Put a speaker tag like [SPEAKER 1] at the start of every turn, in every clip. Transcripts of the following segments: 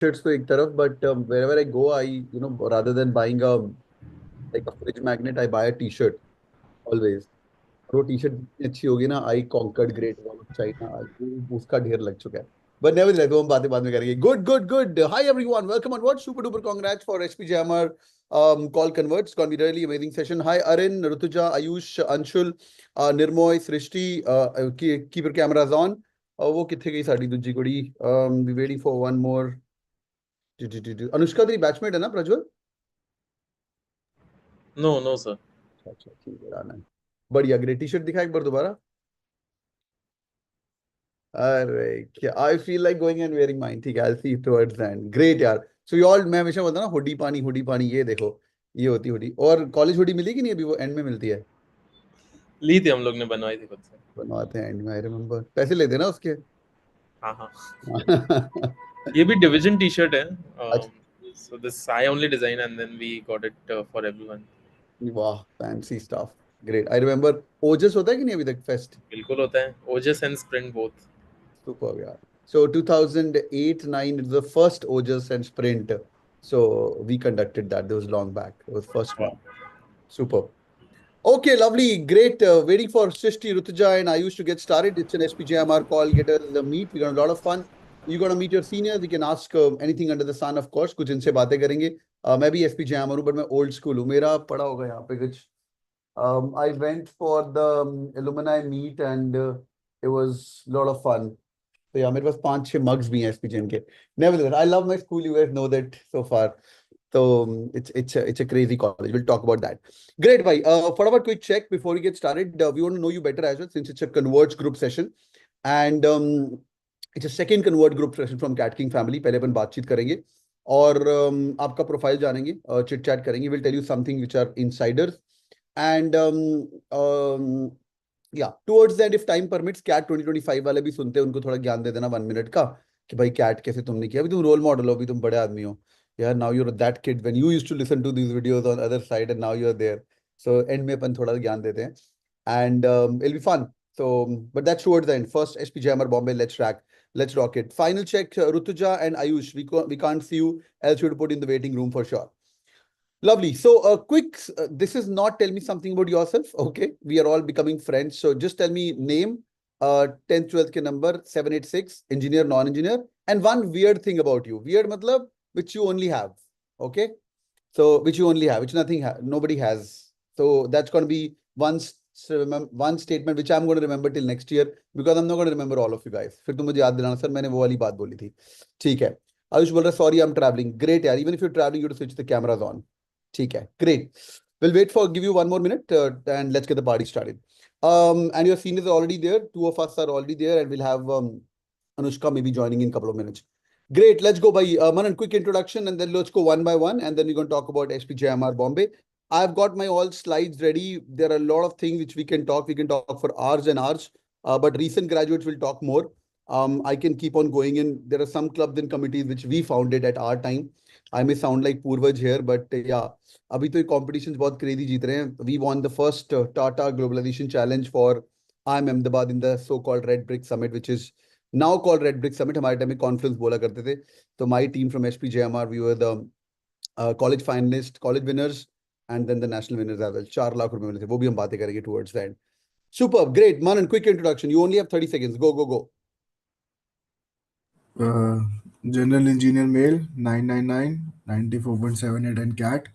[SPEAKER 1] Shirts to ek taraf, but wherever I go, rather than buying a like a fridge magnet, I buy a t-shirt always. और वो T-shirt अच्छी होगी ना, I conquered Great Wall of China, उसका ढेर लग चुका है. बट नेवरदलेस वो हम बातें बाद में करेंगे. Good good good. Hi everyone, welcome on word. Super duper congrats for SP jammer call converts. It's going to be really amazing session. Hi Arin, Rutuja, Ayush, Anshul, Nirmoy, Srishti, keep your cameras on. वो किथे गई साड़ी दूजी कुड़ी. We waiting for one more. Anushka तेरी batchmate है ना Prajwal?
[SPEAKER 2] No no sir.
[SPEAKER 1] अच्छा ठीक है, आना है. बढ़िया, ग्रेट. टी-शर्ट दिखा एक बार दोबारा. अरे क्या, I feel like going and wearing mine. ठीक है, आई सी टुवर्ड्स एंड. ग्रेट यार. सो यू ऑल, मैं हमेशा बोलता हूं ना, हुडी पानी, ये देखो, ये होती हुडी. और कॉलेज हुडी मिली कि नहीं अभी? वो एंड में मिलती है.
[SPEAKER 2] ली थी, हम लोग ने बनवाई थी खुद से.
[SPEAKER 1] बनवाते हैं एंड में, आई रिमेम्बर. पैसे लेते ना उसके.
[SPEAKER 2] हाँ हाँ. ये भी डिवीजन टी शर्ट है.
[SPEAKER 1] अच्छा.
[SPEAKER 2] So this I only design and then we got it for everyone.
[SPEAKER 1] वाह, fancy stuff. Great. I remember. Ojas होता है कि नहीं अभी तक फेस्ट?
[SPEAKER 2] बिल्कुल होता है. ओजस एंड स्प्रिंट बोथ.
[SPEAKER 1] सुपर यार. So 2008-9 is the first Ojas and Sprint. So we conducted that. That was long back. It was first one. Super. Okay, lovely, great. Waiting for Srishti, Rutuja, and Ayush to get started. It's an SPJMR call. Get us the meet. We got a lot of fun. You're gonna meet your seniors. You can ask anything under the sun, of course. कुछ इनसे बातें करेंगे. मैं भी SPJMR हूँ, but मैं old school हूँ. मेरा पढ़ा होगा यहाँ पे कुछ. I went for the alumni meet and it was a lot of fun. तो यार मेरे पास 5-6 mugs भी हैं SPJM के. Nevertheless, I love my school. You guys know that so far. So it's a crazy college. We'll talk about that. Great, bhai. For our quick check before we get started, we want to know you better as well, since it's a Converge group session, and it's a second Converge group session from Cat King family. पहले अपन बातचीत करेंगे और आपका profile जानेंगे, chit chat करेंगे. We'll tell you something which are insiders, and yeah, towards that, if time permits, Cat 2025 वाले भी सुनते हैं, उनको थोड़ा ज्ञान दे देना 1 मिनट का कि भाई कैट कैसे तुमने किया. अभी तुम रोल मॉडल हो, अभी तुम बड़े आदमी हो. Yeah, now you're that kid when you used to listen to these videos on other side and now you're there. So end में अपन थोड़ा ज्ञान देते हैं and it'll be fun. So but that's towards the end. First SP Jammer Bombay, let's rock it. Final check, Rutuja and Ayush, we can't see you, else you would put in the waiting room for sure. Lovely. So quick, this is not tell me something about yourself. Okay, we are all becoming friends. So just tell me name, 10th 12th के number 786, engineer non-engineer, and one weird thing about you. Weird मतलब which you only have. Okay, so which you only have, which nobody has. So that's going to be one statement which I'm going to remember till next year, because I'm not going to remember all of you guys. फिर तुम मुझे याद दिलाना sir, मैंने वो वाली बात बोली थी. ठीक है. आयुष बोल रहा sorry I'm traveling. Great यार, even if you're traveling, you have to switch the cameras on. ठीक है, great. We'll wait for, give you 1 more minute and let's get the party started. And your seniors are already there. 2 of us are already there, and we'll have Anushka maybe joining in a couple of minutes. Great, let's go by Manan, quick introduction, and then let's go one by one, and then we're going to talk about SPJMR Bombay. I've got my all slides ready. There are a lot of things which we can talk. We can talk for hours and hours, but recent graduates will talk more. I can keep on going in. There are some clubs and committees which we founded at our time. I may sound like Purvaj here, but yeah, अभी तो competitions बहुत crazy जीत रहे हैं. We won the first Tata Globalization Challenge for IIM Ahmedabad in the so-called Red Brick Summit, which is now called Red Brick Summit. हमारे time में conference बोला करते थे. तो my team from SPJMR, we were the college finalists, college winners, and then the national winners as well. 4 lakh रुपए मिले थे. वो भी हम बातें करेंगे towards the end. Super, great. Manan, quick introduction. You only have 30 seconds. Go.
[SPEAKER 3] General Engineer Male, 999, 94.78 and CAT,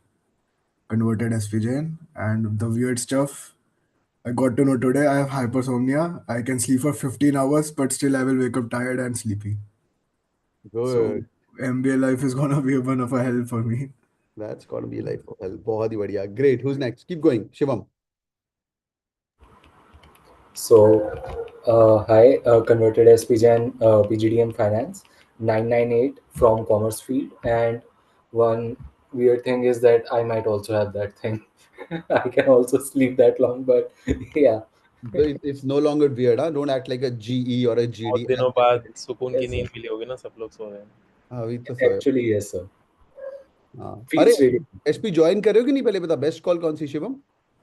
[SPEAKER 3] converted SPJN, and the weird stuff. I got to know today I have hypersomnia. I can sleep for 15 hours, but still I will wake up tired and sleepy.
[SPEAKER 1] Good.
[SPEAKER 3] So MBA life is gonna be one of a hell for me.
[SPEAKER 1] That's gonna be life of hell. बहुत ही बढ़िया. Great. Who's next? Keep going. Shivam.
[SPEAKER 4] So, hi, converted SPJN, PGDM Finance, 998 from Commerce Field, and one weird thing is that I might also have that thing. I can also sleep that long, but yeah.
[SPEAKER 1] It's no longer weird, huh? Don't act like a GE or a
[SPEAKER 2] बहुत
[SPEAKER 1] GD.
[SPEAKER 2] दिनों बाद सुकून की
[SPEAKER 4] Yes, sir.
[SPEAKER 2] नींद मिली होगी ना, सब लोग सो रहे हैं.
[SPEAKER 1] अभी तो सोए.
[SPEAKER 4] Actually, yes, sir.
[SPEAKER 1] हाँ. अरे
[SPEAKER 4] Feels really.
[SPEAKER 1] एसपी ज्वाइन कर रहे हो कि नहीं? पहले बता, बेस्ट कॉल कौन सी शिवम?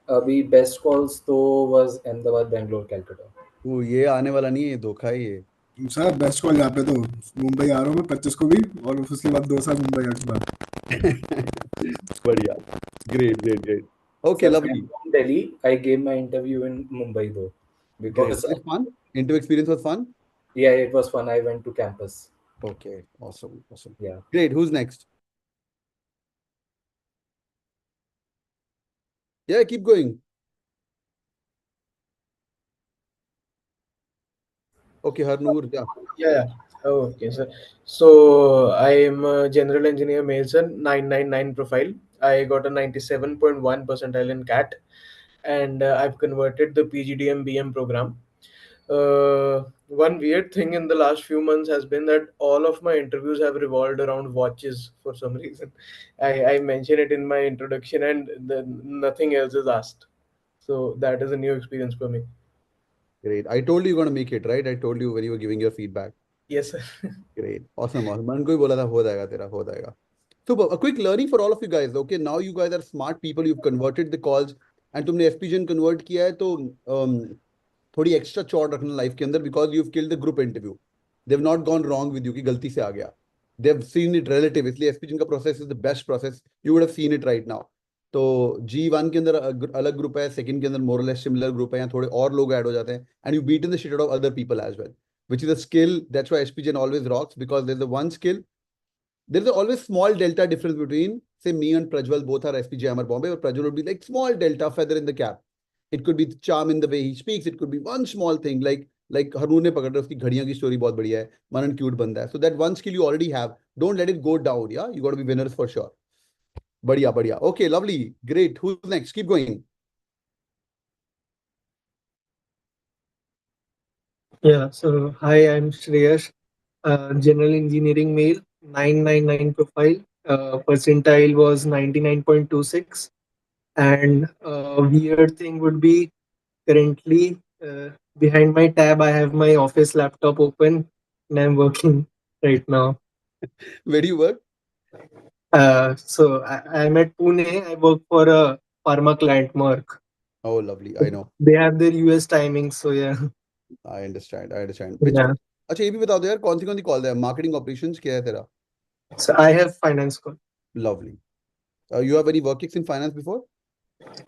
[SPEAKER 4] अभी best calls तो was Ahmedabad, Bangalore, Calcutta.
[SPEAKER 1] वो ये आने वाला नहीं है, धोखा ही है.
[SPEAKER 3] सर बेस्ट कॉल यहाँ पे तो मुंबई आ रहा हूँ मैं 25 को भी और उसके बाद 2 साल मुंबई के बाद।
[SPEAKER 1] बढ़िया, great. Okay,
[SPEAKER 4] Sir,
[SPEAKER 1] lovely.
[SPEAKER 4] I'm from Delhi. I gave my interview in Mumbai though,
[SPEAKER 1] Great.
[SPEAKER 4] because
[SPEAKER 1] Was it fun? Interview experience was fun?
[SPEAKER 4] yeah, it was fun. I went to campus.
[SPEAKER 1] Okay, awesome.
[SPEAKER 4] Yeah.
[SPEAKER 1] Great. Who's next? Yeah, keep going. Okay, Harnoor, yeah.
[SPEAKER 5] Yeah. Oh, okay, sir. So I am a general engineer Mason 999 profile. I got a 97.1 percentile in CAT, and I've converted the PGDM BM program. One weird thing in the last few months has been that all of my interviews have revolved around watches for some reason. I mentioned it in my introduction, and then nothing else is asked. So that is a new experience for me.
[SPEAKER 1] Great. I told you you're going to make it, right? I told you when you were giving your feedback.
[SPEAKER 5] Yes, sir.
[SPEAKER 1] Great. Awesome. मैं उनको ही बोला था हो जाएगा तेरा हो जाएगा. So a quick learning for all of you guys. Okay, now you guys are smart people. You've converted the calls and तुमने FPGN convert किया है तो थोड़ी extra चौड़ रखना life के अंदर because you've killed the group interview. They've not gone wrong with you कि गलती से आ गया. They've seen it relative. इसलिए FPGN का process is the best process. You would have seen it right now. तो G1 के अंदर अलग ग्रुप है, सेकंड के अंदर more or less similar group है, यहाँ थोड़े और लोग ऐड हो जाते हैं and you beaten the shit out of other people as well, which is a skill. That's why SPGN always rocks because there's the one skill. There's always small delta difference between, say, me and Prajwal both are SPG Hammer Bombay, or Prajwal would be like small delta feather in the cap. It could be charm in the way he speaks. It could be one small thing like Haroon ne pakad uski ghadiyan ki story bahut badhiya hai. Manan cute banda hai. So that one skill you already have. Don't let it go down. Yeah, you got to be winners for sure. Badhiya. Okay, lovely, great. Who's next? Keep going.
[SPEAKER 6] Yeah, so hi, I'm Shreyas, general engineering male, 999 profile. Percentile was 99.26. And weird thing would be currently behind my tab, I have my office laptop open and I'm working right now.
[SPEAKER 1] Where do you work?
[SPEAKER 6] So I'm at Pune. I work for a pharma client, Merck.
[SPEAKER 1] Oh, lovely. I know.
[SPEAKER 6] They have their US timings, so yeah.
[SPEAKER 1] I understand. Which
[SPEAKER 6] Yeah.
[SPEAKER 1] अच्छा ये भी बता दो यार कौन सी call है marketing operations क्या है तेरा
[SPEAKER 6] So I have finance call.
[SPEAKER 1] lovely you have any work ex in finance before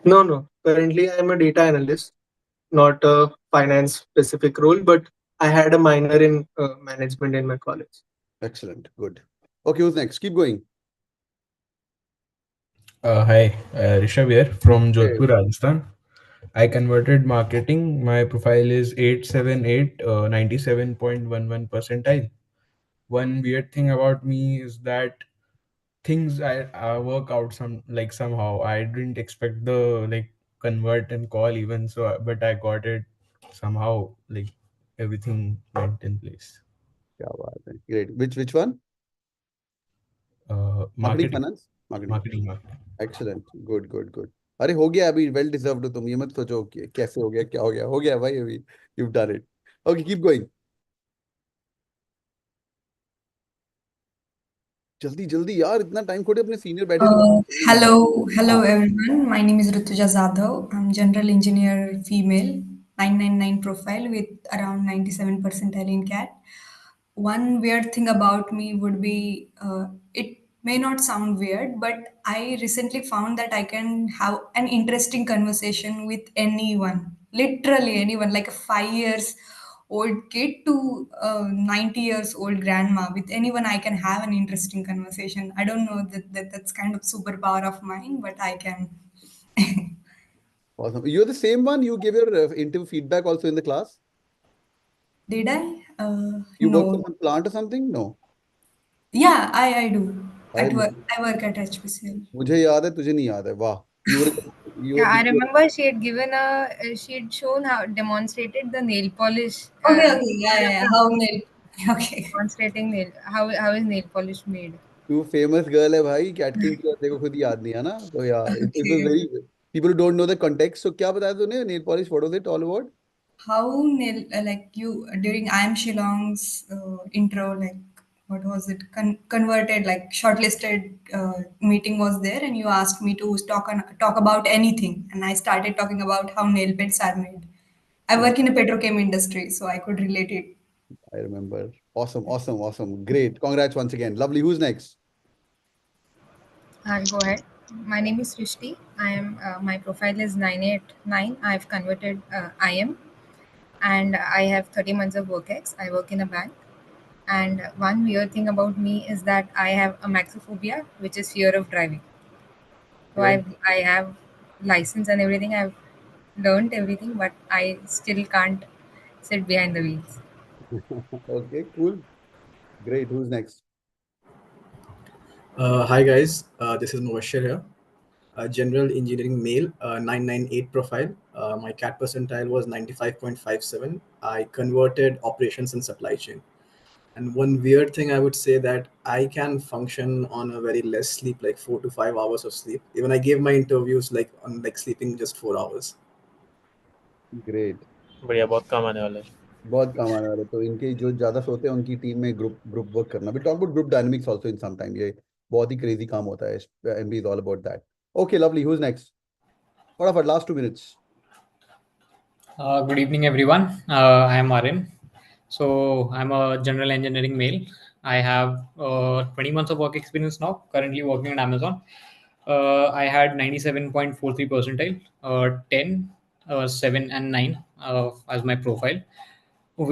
[SPEAKER 6] No. Currently, I'm a data analyst, not a finance specific role, but I had a minor in management in my college.
[SPEAKER 1] excellent good okay who's next keep going
[SPEAKER 7] Hi, Rishabh here from Jodhpur, Rajasthan. I converted marketing. My profile is 878, 97.11 percentile. One weird thing about me is that things I work out somehow. I didn't expect the convert and call even so, but I got it somehow. Everything went in place.
[SPEAKER 1] क्या बात है great which one marketing finance marketing excellent good अरे हो गया अभी well deserved हो तुम ये मत सोचो कि कैसे हो गया क्या हो गया भाई अभी you've done it okay keep going जल्दी यार इतना टाइम खोटे अपने सीनियर बैठे
[SPEAKER 8] Hello everyone. My name is Rutuja Zadhav. I'm general engineer female, 999 profile with around 97 percentile in CAT. One weird thing about me would be it may not sound weird, but I recently found that I can have an interesting conversation with anyone, literally anyone, like a 5 years old kid to 90 years old grandma. With anyone I can have an interesting conversation. I don't know that's kind of superpower of mine, but I can.
[SPEAKER 1] awesome you're the same one you gave your interview feedback also in the class
[SPEAKER 8] Did I?
[SPEAKER 1] you work for
[SPEAKER 8] No.
[SPEAKER 1] some plant or something no
[SPEAKER 8] Yeah, I do.
[SPEAKER 1] अरे
[SPEAKER 8] I work at HPCL.
[SPEAKER 1] मुझे याद है तुझे नहीं याद है वाह you were
[SPEAKER 9] Yeah, I remember she had she had shown how demonstrated the nail polish.
[SPEAKER 8] Okay, yeah. How nail? Okay.
[SPEAKER 9] Demonstrating how is nail polish made.
[SPEAKER 1] तू फेमस गर्ल है भाई कैटकिंग की तेरे को खुद याद नहीं है ना तो यार it was very people who don't know the context so क्या बताया तूने nail polish what was it all about
[SPEAKER 8] How nail like you during I am Shillong's intro, like what was it converted, like shortlisted meeting was there, and you asked me to talk about anything, and I started talking about how nail pets are made. I work in a petrochem industry, so I could relate it.
[SPEAKER 1] I remember. Awesome. Great. Congrats once again. Lovely. Who's next?
[SPEAKER 9] I'll go ahead. My name is Srishti. I am my profile is 989. I've converted IM and I have 30 months of work ex. I work in a bank. And one weird thing about me is that I have a maxophobia, which is fear of driving. So
[SPEAKER 1] Okay.
[SPEAKER 9] I have license and everything. I've learned everything, but I still can't sit behind the wheels.
[SPEAKER 1] Okay, cool. Great. Who's next?
[SPEAKER 10] Hi guys, this is Mubashir here. General engineering male, 998 profile. My CAT percentile was 95.57. I converted operations and supply chain. And one weird thing I would say that I can function on a very less sleep, like 4 to 5 hours of sleep. Even I gave my interviews like on like sleeping just 4 hours.
[SPEAKER 1] Great.
[SPEAKER 2] बढ़िया बहुत काम आने वाला है
[SPEAKER 1] बहुत काम आने वाले तो इनके जो ज्यादा सोते हैं उनकी टीम में ग्रुप वर्क करना we talk about group dynamics also in some time ये बहुत ही क्रेजी काम होता है MB is all about that okay lovely who is next फटाफट last 2 minutes
[SPEAKER 11] Good evening, everyone. I am Arin. So I'm a general engineering male. I have 20 months of work experience now. Currently working at Amazon. I had 97.43 percentile, 10, 7, and 9 as my profile.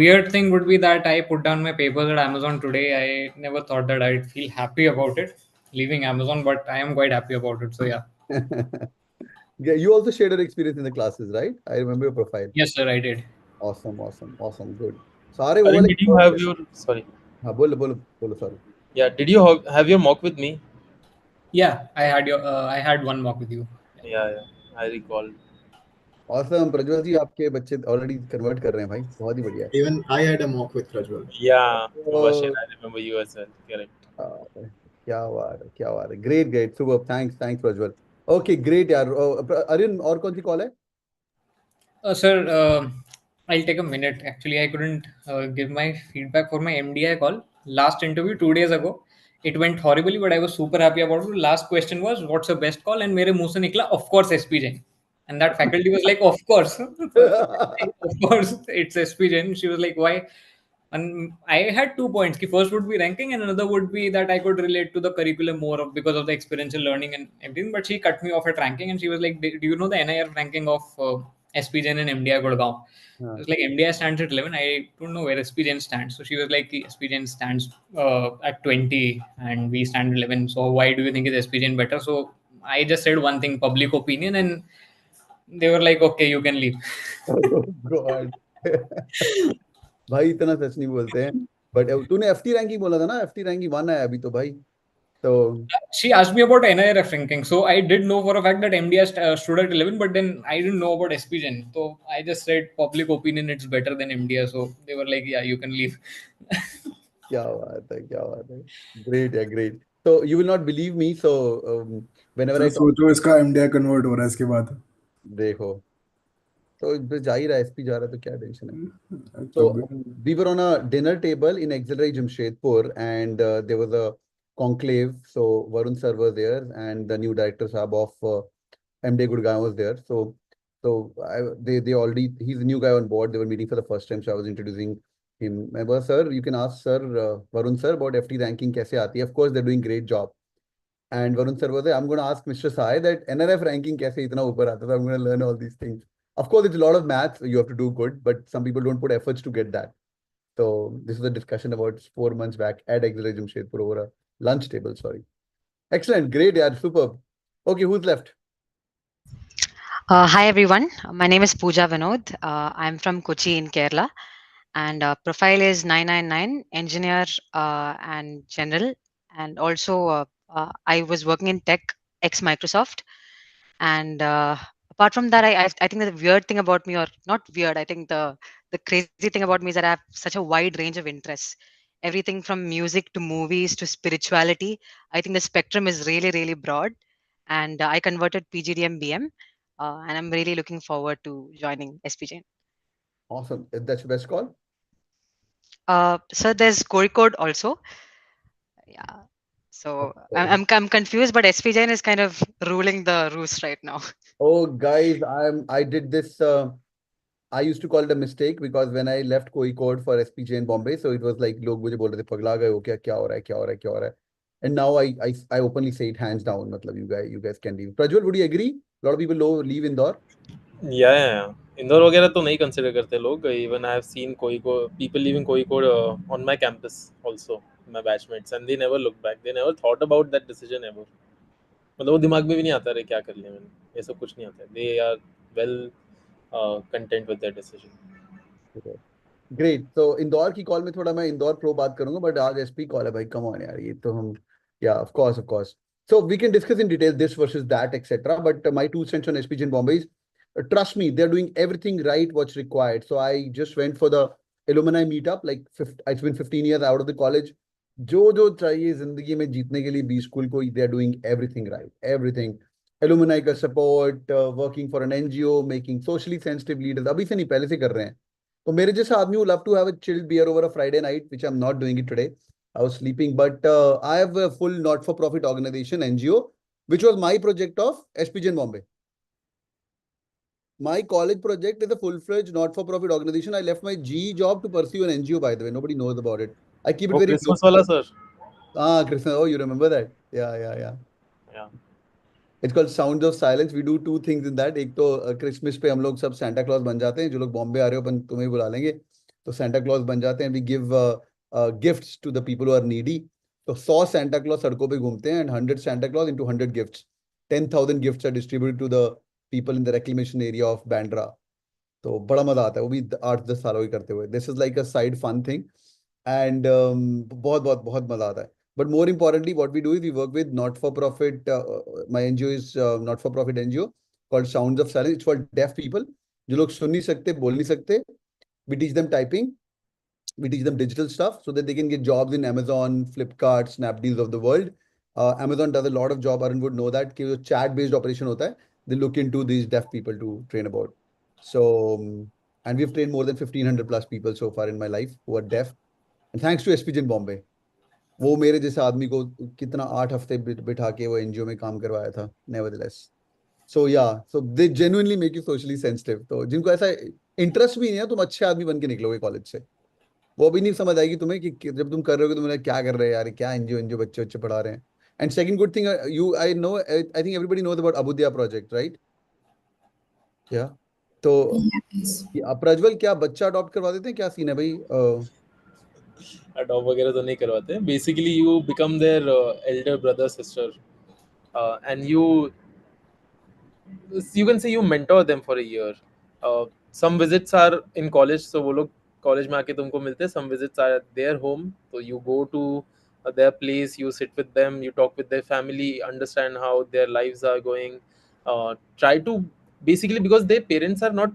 [SPEAKER 11] Weird thing would be that I put down my papers at Amazon today. I never thought that I'd feel happy about it leaving Amazon, but I am quite happy about it. So yeah.
[SPEAKER 1] Yeah, you also shared your experience in the classes, right? I remember your profile.
[SPEAKER 11] Yes, sir, I did.
[SPEAKER 1] Awesome. Good. सारे वो
[SPEAKER 2] Arin,
[SPEAKER 1] वाले
[SPEAKER 2] did you have your sorry
[SPEAKER 1] हाँ बोलो sorry.
[SPEAKER 2] yeah did you have your mock with me?
[SPEAKER 11] Yeah, I had one mock with you.
[SPEAKER 2] Yeah I recall.
[SPEAKER 1] Awesome. Prajwal जी आपके बच्चे already convert कर रहे हैं भाई बहुत ही बढ़िया है
[SPEAKER 10] Even I had a mock with Prajwal.
[SPEAKER 2] Yeah, Mubashir,
[SPEAKER 1] तो
[SPEAKER 2] I remember you as well. Correct.
[SPEAKER 1] क्या बात है great super thanks Prajwal okay great यार अरिन और कौन सी कॉल है
[SPEAKER 11] Sir, I'll take a minute. Actually, I couldn't give my feedback for my MDI call. Last interview 2 days ago. It went horribly, but I was super happy about it. Last question was, "What's your best call?" And मेरे मुंह से निकला, "Of course, SP Jain." And that faculty was like, "Of course, of course, it's SP Jain." She was like, "Why?" And I had 2 points. Ki first would be ranking, and another would be that I could relate to the curriculum more because of the experiential learning and everything. But she cut me off at ranking, and she was like, "Do you know the NIR ranking of SP Jain and MDI Gurgaon?" It was like MDI stands at 11. I don't know where SP Jain stands. So she was like, SP Jain stands at 20 and we stand at 11. So why do you think is SP Jain better? So I just said one thing, public opinion, and they were like, okay, you can leave.
[SPEAKER 1] Oh God. भाई इतना सच नहीं बोलते हैं but तूने FT ranking बोला था ना FT ranking 1 है अभी तो भाई तो
[SPEAKER 11] She asked me about NIRF ranking. So I did know for a fact that MDI stood at 11, but then I didn't know about SP Gen. So I just said public opinion, it's better than MDI. So they were like, yeah, you can leave.
[SPEAKER 1] क्या बात है great so you will not believe me so whenever
[SPEAKER 3] तो
[SPEAKER 1] I talk
[SPEAKER 3] सोचो इसका MDI convert हो रहा है इसके बाद
[SPEAKER 1] देखो तो इस पे जा ही रहा है एसपी जा रहा है तो क्या टेंशन है so
[SPEAKER 3] तब भी
[SPEAKER 1] we were on a dinner table in Auxiliary Jamshedpur and there was a conclave so Varun sir was there and the new director sahab of MD Gurgaon was there they already he's a new guy on board they were meeting for the first time so I was introducing him I was sir you can ask sir Varun sir about FT ranking kaise aati hai of course they're doing great job and Varun sir was like I'm going to ask Mr. Sai that NRF ranking kaise itna upar aata tha I'm going to learn all these things of course it's a lot of maths you have to do good but some people don't put efforts to get that so this is a discussion about 4 months back at Auxiliary Jamshedpur over a lunch table sorry excellent great yeah superb okay who's left
[SPEAKER 12] Hi everyone, my name is Pooja Vinod. I'm from Kochi in Kerala, and profile is 999 engineer and general, and also I was working in tech ex Microsoft. And apart from that, I think the weird thing about me, or not weird, I think the crazy thing about me is that I have such a wide range of interests. Everything from music to movies to spirituality. I think the spectrum is really broad, and I converted PGDM BM, and I'm really looking forward to joining SPJ.
[SPEAKER 1] awesome that's your best call
[SPEAKER 12] So there's Kozhikode also. Yeah. So I'm confused, but SPJ is kind of ruling the roost right now.
[SPEAKER 1] Oh, guys, I did this. I used to call it a mistake because when I left Kozhikode for SPJ in Bombay, so it was like लोग मुझे बोल रहे थे पगला गए हो क्या, क्या हो रहा है, क्या हो रहा है, क्या हो रहा है. And now I openly say it hands down. मतलब you guys can leave. Prajwal, would you agree? A lot of people leave Indore.
[SPEAKER 2] Yeah. Indore वगैरह तो नहीं कंसिडर करते लोग. Even I have seen people leaving Kozhikode on my campus also, my batchmates, and they never look back. They never thought about that decision ever. मतलब वो दिमाग में भी नहीं आता रे क्या कर लिया मैंने, ये सब कुछ नहीं आता. They are well content with their decision.
[SPEAKER 1] Okay. Great. So Indore की कॉल में थोड़ा मैं इंदौर प्रो बात करूंगा, बट आज एसपी कॉल है भाई. कम ऑन यार, ये तो हम of course. So we can discuss in detail this versus that, etc. But my 2 cents on SPJ in Bombay is, trust me, they're doing everything right what's required. So I just went for the alumni meetup. Like it's been 15 years out of the college. जो चाहिए जिंदगी में जीतने के लिए B school को, they are doing everything right. Everything. Alumni का support, working for an NGO, making socially sensitive leaders. अभी से नहीं, पहले से कर रहे हैं. तो मेरे जैसा आदमी would love to have a chilled beer over a Friday night, which I'm not doing it today. I was sleeping, but I have a full not-for-profit organization, NGO, which was my project of SPJ in Bombay. My college project is a full-fledged not-for-profit organization. I left my GE job to pursue an NGO, by the way. Nobody knows about it. I keep it very
[SPEAKER 2] Christmas wala, sir.
[SPEAKER 1] Christmas. Oh, you remember that? Yeah. It's called Sounds of Silence. We do 2 things in that. एक तो Christmas पे हम लोग सब Santa Claus बन जाते हैं. जो लोग बॉम्बे आ रहे हो अपन तुम्हें बुला लेंगे. तो Santa Claus बन जाते हैं. We give gifts to the people who are needy. तो 100 Santa Claus सड़कों पे घूमते हैं, and 100 Santa Claus into 100 gifts. 10,000 gifts are distributed to the people in the reclamation area of Bandra. तो बड़ा मजा आता है, वो भी 8-10 सालों की करते हुए. This is like a side fun thing, and बहुत बहुत बहुत मजा आता है. But more importantly, what we do is we work with not-for-profit. My NGO is not-for-profit NGO called Sounds of Silence. It's for deaf people. जो लोग सुन नहीं सकते, बोल नहीं सकते. We teach them typing. We teach them digital stuff so that they can get jobs in Amazon, Flipkart, Snapdeals of the world. Amazon does a lot of job. Arun would know that कि जो chat-based operation होता है, they look into these deaf people to train about. So, and we've trained more than 1,500 plus people so far in my life who are deaf. And thanks to SPJ in Bombay. वो मेरे जैसे आदमी को कितना 8 हफ्ते बिठा के वो एनजीओ में काम करवाया था. Nevertheless. So so they genuinely make you socially sensitive. तो जिनको ऐसा इंटरेस्ट भी नहीं है, तुम अच्छे आदमी बन के निकलोगे कॉलेज से. वो भी नहीं समझ आएगी तुम्हें कि जब तुम कर रहे हो तुम्हें क्या कर रहे हैं यार, क्या एनजीओ बच्चे पढ़ा रहे हैं. And second good thing, I think everybody knows about Abhyudaya project, right? या तो प्रज्वल, क्या बच्चा अडॉप्ट करवा देते हैं, क्या सीन है भाई?
[SPEAKER 2] अडॉप्ट वगैरह तो नहीं करवाते. Basically you become their Elder brother sister, and you can say you mentor them for a year. Some visits are in college, so वो लोग कॉलेज में आके तुमको मिलते हैं. Some visits are at their home, so you go to their place, you sit with them, you talk with their family, understand how their lives are going. Try to basically, because their parents are not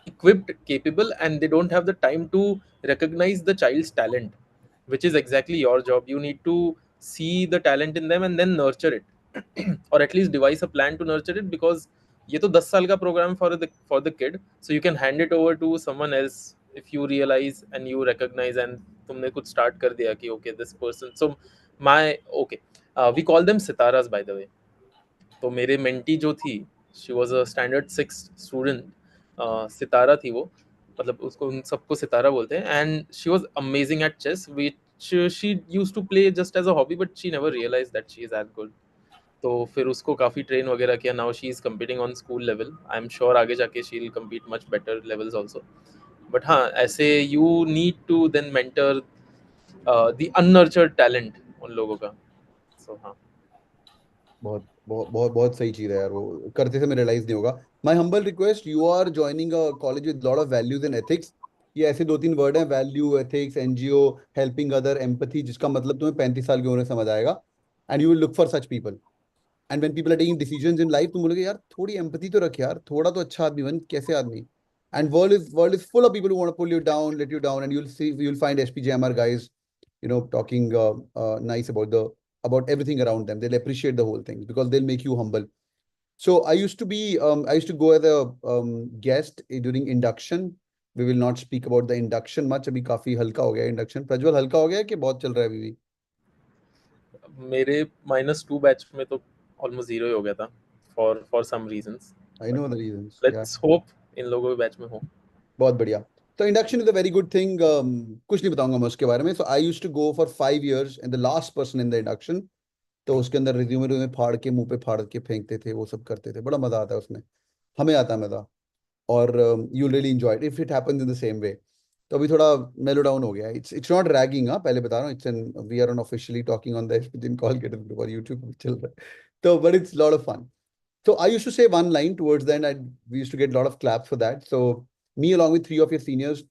[SPEAKER 2] equipped, capable, and they don't have the time to recognize the child's talent, which is exactly your job. You need to see the talent in them and then nurture it. Or at least devise a plan to nurture it, because ये तो 10 साल का program for the kid, so you can hand it over to someone else if you realize and you recognize and तुमने कुछ start कर दिया कि okay, this person. So we call them sitaras, by the way. तो मेरे mentee जो थी, she was a standard 6 student. सितारा थी वो, मतलब उसको उन सबको सितारा बोलते हैं. And she was amazing at chess, which she used to play just as a hobby, but she never realized that she is as good. तो फिर उसको काफ़ी ट्रेन वगैरह किया. Now she is competing on school level. I am sure आगे जाके she will compete much better levels also. But हाँ, ऐसे you need to then mentor the unnurtured talent उन लोगों का. सो हाँ,
[SPEAKER 1] बहुत बहुत बहुत बहुत सही चीज है यार, वो करते समय रियलाइज नहीं होगा. My humble request, you are joining a college with lot of values and ethics. ये ऐसे 2-3 वर्ड हैं, value, ethics, NGO, helping other, empathy, जिसका मतलब तुम्हें 35 साल की उम्र में समझ आएगा. And you will look for such people. And when people are taking decisions in life, तुम बोलोगे यार थोड़ी एम्पैथी तो रख यार, थोड़ा तो अच्छा आदमी बन. कैसे आदमी? And world is full of people who want to pull you down, let you down, and you'll find SPJMR guys, talking nice about everything around them. They'll appreciate the whole thing because they'll make you humble. So I used to go as a guest during induction. We will not speak about the induction much. अभी काफी हल्का हो गया induction. Prajwal, हल्का हो गया कि बहुत चल रहा है अभी भी?
[SPEAKER 2] मेरे -2 बैच में तो ऑलमोस्ट 0 ही हो गया था for some reasons.
[SPEAKER 1] I know the reasons.
[SPEAKER 2] Let's hope इन लोगों के बैच में हो।
[SPEAKER 1] बहुत बढ़िया। तो induction is a very good thing. कुछ नहीं बताऊंगा मैं उसके बारे में। So I used to go for 5 years and the last person in the induction. तो उसके अंदर रिज्यूमे फाड़ के मुंह पे फाड़ के फेंकते थे, वो सब करते थे। बड़ा मजा आता है उसमें, हमें आता है मजा। और you really enjoy it if it happens in the same way. तो अभी थोड़ा मेलो डाउन हो गया। इट्स नॉट रैगिंग, हाँ पहले बता रहा हूँ। It's an we are on officially talking on the SPG call getters group और यूट्यूब पे चल रहा है। तो but it's lot of fun. So I used to say one line towards the end. We used to get a lot of claps for that. So me along with three of your seniors,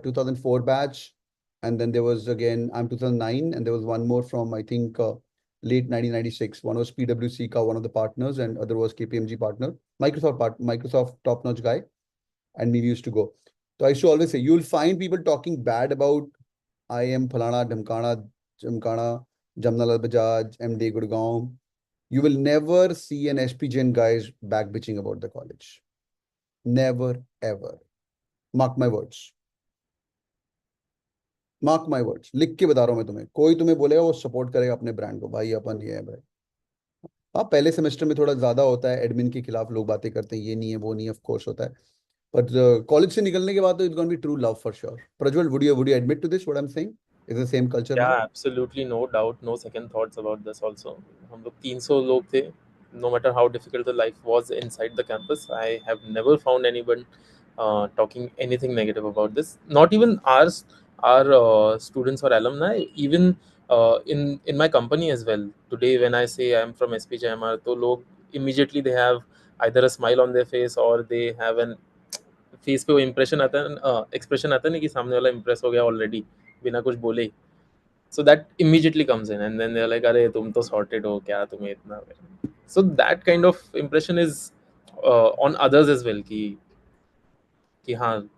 [SPEAKER 1] 2004 batch, and then there was again I'm 2009, and there was one more from I think late 1996. One was PwC ka, one of the partners, and other was KPMG partner, Microsoft top-notch guy, and me we used to go. So I used to always say you'll find people talking bad about I am Phalana, Dhamkana, Jamkana, Jamnalal Bajaj, MD Gurgaon. You will never see an SPGN guys back bitching about the college. Never, ever. Mark my words. Mark my words. लिख के बता रहा हूँ मैं तुम्हें। कोई तुम्हें बोलेगा वो सपोर्ट करेगा अपने ब्रांड को, भाई अपन ये है भाई। हाँ पहले सेमेस्टर में थोड़ा ज्यादा होता है, एडमिन के खिलाफ लोग बातें करते हैं, ये नहीं है वो नहीं है, ऑफ कोर्स होता है। बट कॉलेज से निकलने के बाद तो it's gonna be true love for sure. Prajwal, would you admit to this what I'm saying? Is the same culture now?
[SPEAKER 2] Yeah, absolutely, no doubt, no second thoughts about this also. हम लोग 300 लोग थे. No matter how difficult the life was inside the campus, I have never found anyone talking anything negative about this. Not even our students or alumni, even in my company as well. Today, when I say I am from SPJMR, तो लोग immediately they have either a smile on their face or they have an face पे वो impression आता है, expression आता है नहीं कि सामने वाला इम्प्रेस हो गया ऑलरेडी बिना कुछ बोले ही. So that immediately comes in, and then they're like, "अरे तुम तो sorted हो क्या, तुम्हें इतना." So that kind of impression is on others as well कि हाँ,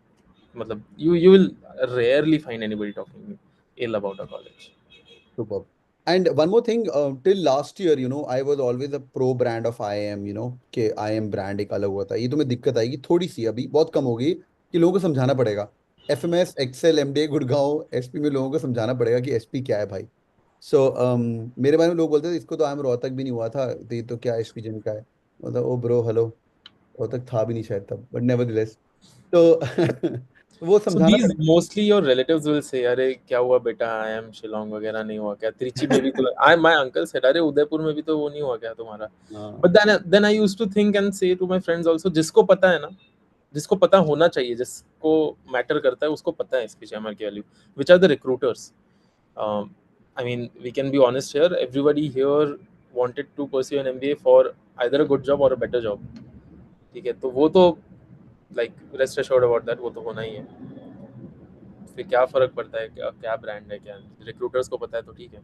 [SPEAKER 2] मतलब you will rarely find anybody talking ill about a college.
[SPEAKER 1] Superb. And one more thing, till last year, I was always a pro brand of IIM, कि IIM brand एक अलग होता है। ये तुम्हें दिक्कत आएगी थोड़ी सी, अभी बहुत कम होगी, कि लोगों को समझाना पड़ेगा। FMS, Excel, MDA Gurgaon, SP में लोगों को समझाना पड़ेगा कि SP क्या है भाई। सो मेरे बारे में लोग बोलते थे इसको तो IIM रोहतक भी नहीं हुआ था, तो ये तो क्या SP जिन का है। मतलब ओ ब्रो हेलो, रोहतक था भी नहीं शायद तब, बट नेवरदलेस। तो वो
[SPEAKER 2] So
[SPEAKER 1] समझाना
[SPEAKER 2] these
[SPEAKER 1] पड़ेगा।
[SPEAKER 2] mostly your relatives will say, "अरे क्या हुआ बेटा, I am शिलोंग वगैरह नहीं हुआ क्या, त्रिची में भी तो my uncle said, अरे उदयपुर में भी तो वो नहीं हुआ क्या तुम्हारा."
[SPEAKER 1] हाँ
[SPEAKER 2] But then I used to think and say to my friends also, जिसको पता है ना, जिसको पता होना चाहिए, जिसको मैटर करता है उसको पता है SPJMR की value, which are the recruiters. I mean, we can be honest here, everybody here wanted to pursue an MBA for either a good job or a better job. ठीक है, तो वो तो like rest assured about that, वो तो होना ही है. फिर क्या फर्क पड़ता है क्या क्या ब्रांड है, क्या रिक्रूटर्स को पता है तो ठीक है.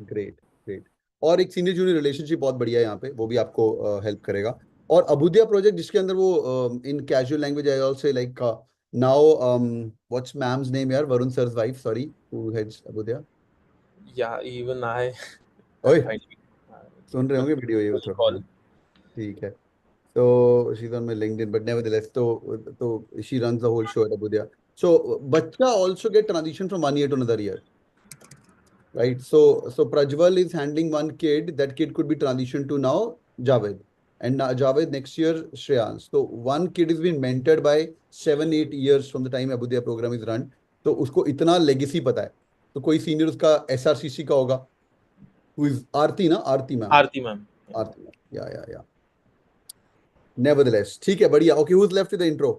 [SPEAKER 1] Great great. और एक सीनियर जूनियर रिलेशनशिप बहुत बढ़िया है यहाँ पे, वो भी आपको हेल्प करेगा। और अबुदिया प्रोजेक्ट जिसके अंदर वो in casual language I also like now what's ma'am's name यार, Varun sir's wife, sorry, who heads Abhyudaya.
[SPEAKER 2] Yeah, even I
[SPEAKER 1] ओए
[SPEAKER 2] am finding
[SPEAKER 1] सुन रहे होंगे वीडियो ये थोड़ा सा।
[SPEAKER 2] call.
[SPEAKER 1] ठीक है। तो she is on my LinkedIn but nevertheless, तो she runs the whole show at Abhyudaya. So बच्चा also get transition from 1 year to another year, right? So Prajwal is handling one kid. That kid could be transitioned to now Javed, and now Javed next year Shreyans. So one kid is being mentored by 7-8 years from the time Abudia program is run. तो उसको इतना legacy पता है। तो कोई senior उसका SRCC का होगा, who is आरती ना, आरती मैम,
[SPEAKER 2] आरती मैम.
[SPEAKER 1] आरती मैम, या नेवरदलेस। ठीक है, बढ़िया। Okay, who is left with the intro?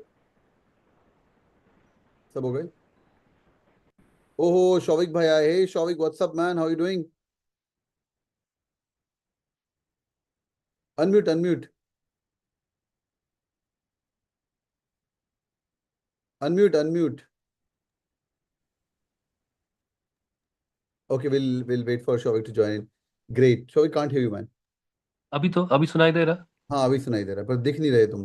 [SPEAKER 1] सब हो गए। ओहो शौविक भाई आए। Hey Shouvik, what's up man, how you doing? Unmute unmute. Okay, we'll wait for Shovik to join in. Great. Shovik, can't hear you, man.
[SPEAKER 13] अभी सुनाई दे रहा?
[SPEAKER 1] हाँ अभी सुनाई दे रहा है, पर दिख नहीं रहे तुम।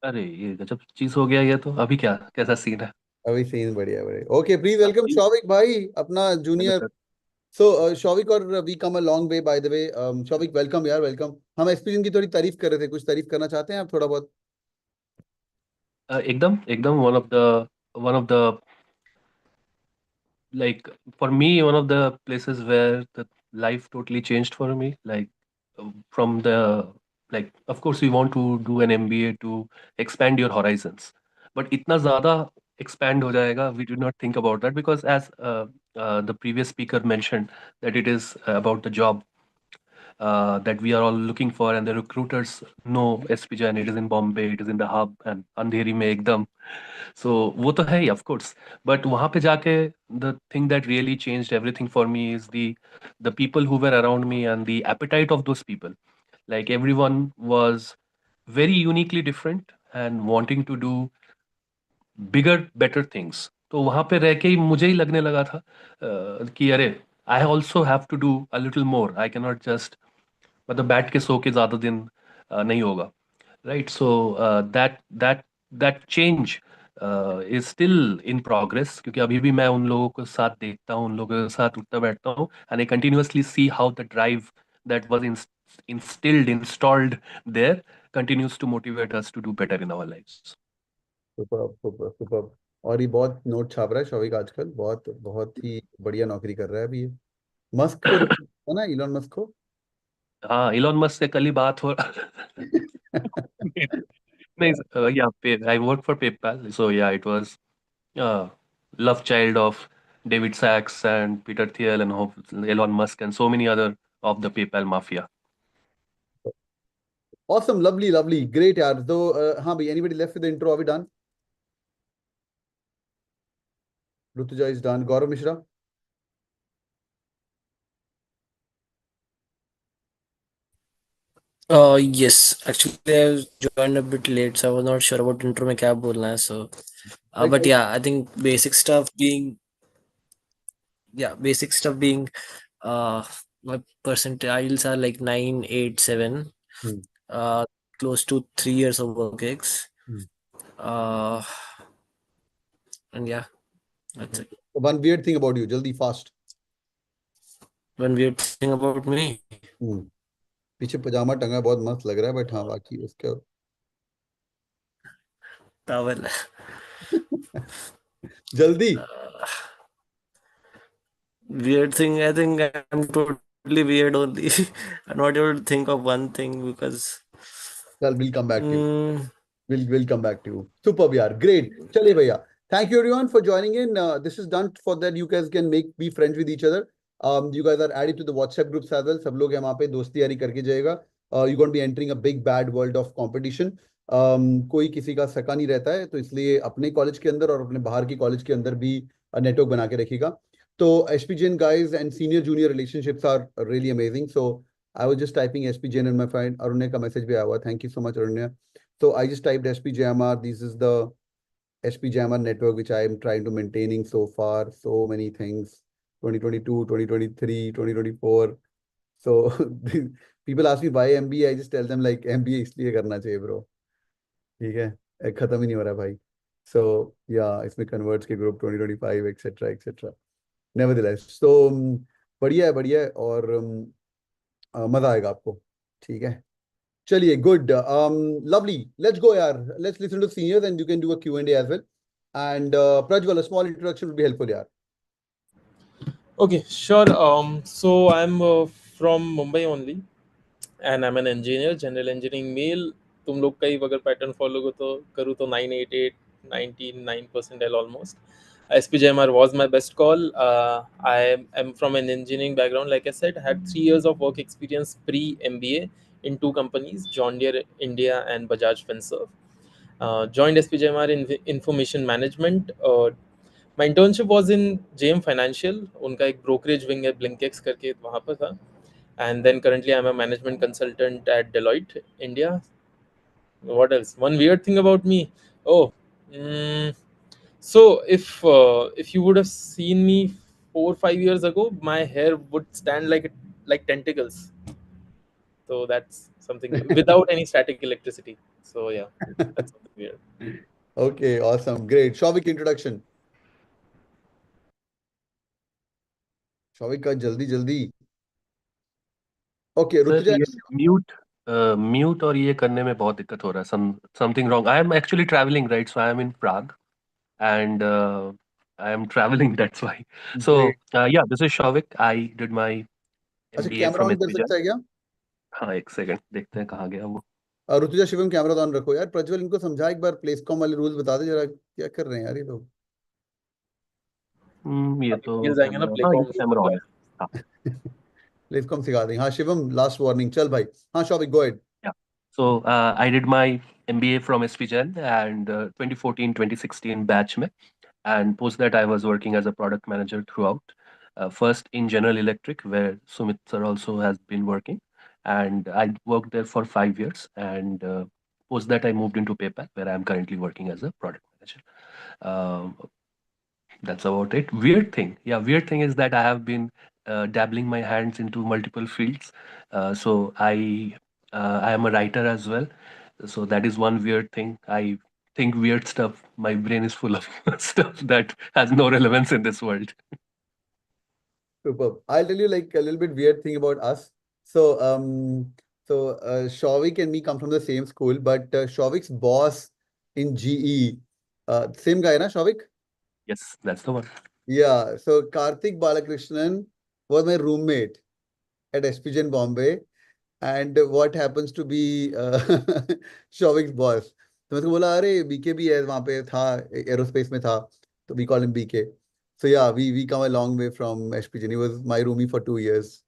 [SPEAKER 13] अरे ये गजब चीज हो गया ये तो. अभी क्या कैसा सीन है?
[SPEAKER 1] अभी सीन बढ़िया बढ़िया। ओके, प्लीज वेलकम शौविक भाई, अपना जूनियर।
[SPEAKER 13] सर.
[SPEAKER 1] सो शौविक, और we come a long way by the way. Shouvik welcome यार, वेलकम। हम एक्सपीरियंस की थोड़ी तारीफ कर रहे थे, कुछ तारीफ करना चाहते हैं आप थोड़ा बहुत?
[SPEAKER 13] एकदम एकदम one of the like for me one of the places where the life totally changed for me, like from the like of course we want to do an MBA to expand your horizons, but itna zyada expand ho jayega, we do not think about that, because as the previous speaker mentioned, that it is about the job that we are all looking for, and the recruiters know SPJ, and it is in Bombay, it is in the hub, and अंधेरी में एकदम. So वो तो है ही, of course, but वहाँ पे जाके the thing that really changed everything for me is the people who were around me and the appetite of those people. Like everyone was very uniquely different and wanting to do bigger better things. तो वहाँ पे रह के ही मुझे ही लगने लगा था कि अरे I also have to do a little more, I can not just मतलब बैठ के सो के ज्यादा दिन नहीं होगा, right? So that that that change is still in progress, क्योंकि अभी भी मैं उन लोगों के साथ देखता हूँ, उन लोगों के साथ उठता बैठता हूँ, and I continuously see how the drive that was installed there continues to motivate us to do better in our lives.
[SPEAKER 1] Super super super. और ये बहुत नोट छाप रहा है शौविक आजकल, बहुत बहुत ही बढ़िया नौकरी कर रहा है अभी ये. मस्क को है ना, इलॉन मस्क को.
[SPEAKER 13] हाँ, इलॉन मस्क से कल ही बात हो नहीं, yeah, I work for PayPal, so yeah, it was love child of David Sachs and Peter Thiel and Elon Musk and so many other of the PayPal mafia.
[SPEAKER 1] Awesome, lovely, lovely, great यार. तो हाँ भाई, anybody left with the intro? Are we done? Rutuja is done. Gaurav Mishra.
[SPEAKER 14] Yes, actually I joined a bit late, so I was not sure about intro में क्या बोलना है. So, but yeah, I think basic stuff being my percentiles are like 987, close to 3 years of work ex. And yeah, that's it.
[SPEAKER 1] One weird thing about you, jaldi fast.
[SPEAKER 14] One weird thing about me.
[SPEAKER 1] पीछे पजामा टंगा बहुत मस्त लग रहा है, but हाँ बाकी उसके
[SPEAKER 14] Towel.
[SPEAKER 1] जल्दी.
[SPEAKER 14] Weird thing, I think I'm totally weird only. I'm not able to think of one thing because
[SPEAKER 1] Well, we'll come back to you. We'll come back to you. Superb yaar, great. चलिए भैया. Thank you everyone for joining in. This is done for that you guys can be friends with each other. You guys are added to the WhatsApp groups as well. सब लोग हैं वहाँ पे, दोस्ती यारी करके जाएगा. You're going to be entering a big bad world of competition. कोई किसी का सका नहीं रहता है, तो इसलिए अपने कॉलेज के अंदर और अपने बाहर की कॉलेज के अंदर भी नेटवर्क बना के रखिएगा. तो SPJN guys and senior junior relationships are really amazing. So I was just typing SPJN and my friend Arunya का message भी आया हुआ. Thank you so much Arunya. So I just typed SPJMR. This is the SPJMR network which I am trying to maintaining so far. So many things. 2022, 2023, 2024. So people ask me why MBA. I just tell them like MBA इसलिए करना चाहिए bro. ठीक है, खत्म ही नहीं हो रहा भाई. So yeah, इसमें converts के group 2025 etc etc. Nevertheless, so बढ़िया है और मजा आएगा आपको. ठीक है, चलिए, good, lovely. Let's go यार. Let's listen to seniors and you can do a Q&A as well. And Prajwal, a small introduction would be helpful यार.
[SPEAKER 2] Okay, sure. So I'm from Mumbai only, and I'm an engineer, general engineering male. तुम लोग का ही अगर pattern follow करूँ तो 988, 99 percentile almost. SPJMR was my best call. I am from an engineering background. Like I said, I had 3 years of work experience pre-MBA in 2 companies, John Deere India and Bajaj Finserv. Joined SPJMR in information management. My internship was in JM Financial. उनका एक brokerage wing है, Blinkex करके, वहाँ पर था. And then currently I'm a management consultant at Deloitte India. What else? One weird thing about me. So if you would have seen me 4 or 5 years ago, my hair would stand like tentacles. So that's something without any static electricity. So yeah, that's something weird.
[SPEAKER 1] Okay, awesome, great. Shavik, introduction. Shavik का जल्दी. Okay, Rutuja.
[SPEAKER 13] Mute और ये करने में बहुत दिक्कत हो रहा है. Something wrong. I am actually traveling, right? So I am in Prague and I am traveling, that's why. So yeah, this is Shavik. I did my
[SPEAKER 1] अच्छा,
[SPEAKER 13] MBA
[SPEAKER 1] कैमरा
[SPEAKER 13] from
[SPEAKER 1] ऑन कर सकता है क्या?
[SPEAKER 13] हाँ, एक सेकंड देखते हैं कहाँ गया वो।
[SPEAKER 1] ऋतुजा शिवम कैमरा ऑन रखो यार। प्रज्वल इनको समझा एक बार, प्लेसकॉम वाले रूल्स बता दे जरा, क्या कर रहे हैं यार ये लोग।
[SPEAKER 13] ये
[SPEAKER 2] अभी
[SPEAKER 13] तो
[SPEAKER 2] emails आएंगे ना
[SPEAKER 13] कैमरा, हाँ ये
[SPEAKER 2] प्लेकॉम
[SPEAKER 13] कैमरा ऑन है। हाँ
[SPEAKER 1] प्लेसकॉम सिखा दें। हाँ शिवम, लास्ट वार्निंग, चल भाई। हाँ Shouvik, go ahead.
[SPEAKER 13] yeah. So I did my MBA from SPGen and 2014-2016 batch में, and post that I was working as a product manager throughout. First in General Electric, where Sumit sir also has been working, and I worked there for 5 years. And post that I moved into PayPal, where I am currently working as a product manager. Um, that's about it. Weird thing, yeah, weird thing is that I have been dabbling my hands into multiple fields. So I am a writer as well. So that is one weird thing. I think weird stuff. My brain is full of stuff that has no relevance in this world.
[SPEAKER 1] Superb. I'll tell you like a little bit weird thing about us. So, Shauvik and me come from the same school, but Shauvik's boss in GE, same guy, na Shauvik?
[SPEAKER 13] Yes, that's the one.
[SPEAKER 1] Yeah. So Karthik Balakrishnan was my roommate at SPGen Bombay, and what happens to be Shauvik's boss. तो मैं उसको बोला अरे BK भी है वहाँ पे था, एरोस्पेस में था, तो we call him BK. So yeah, we come a long way from SPGen. He was my roomie for 2 years.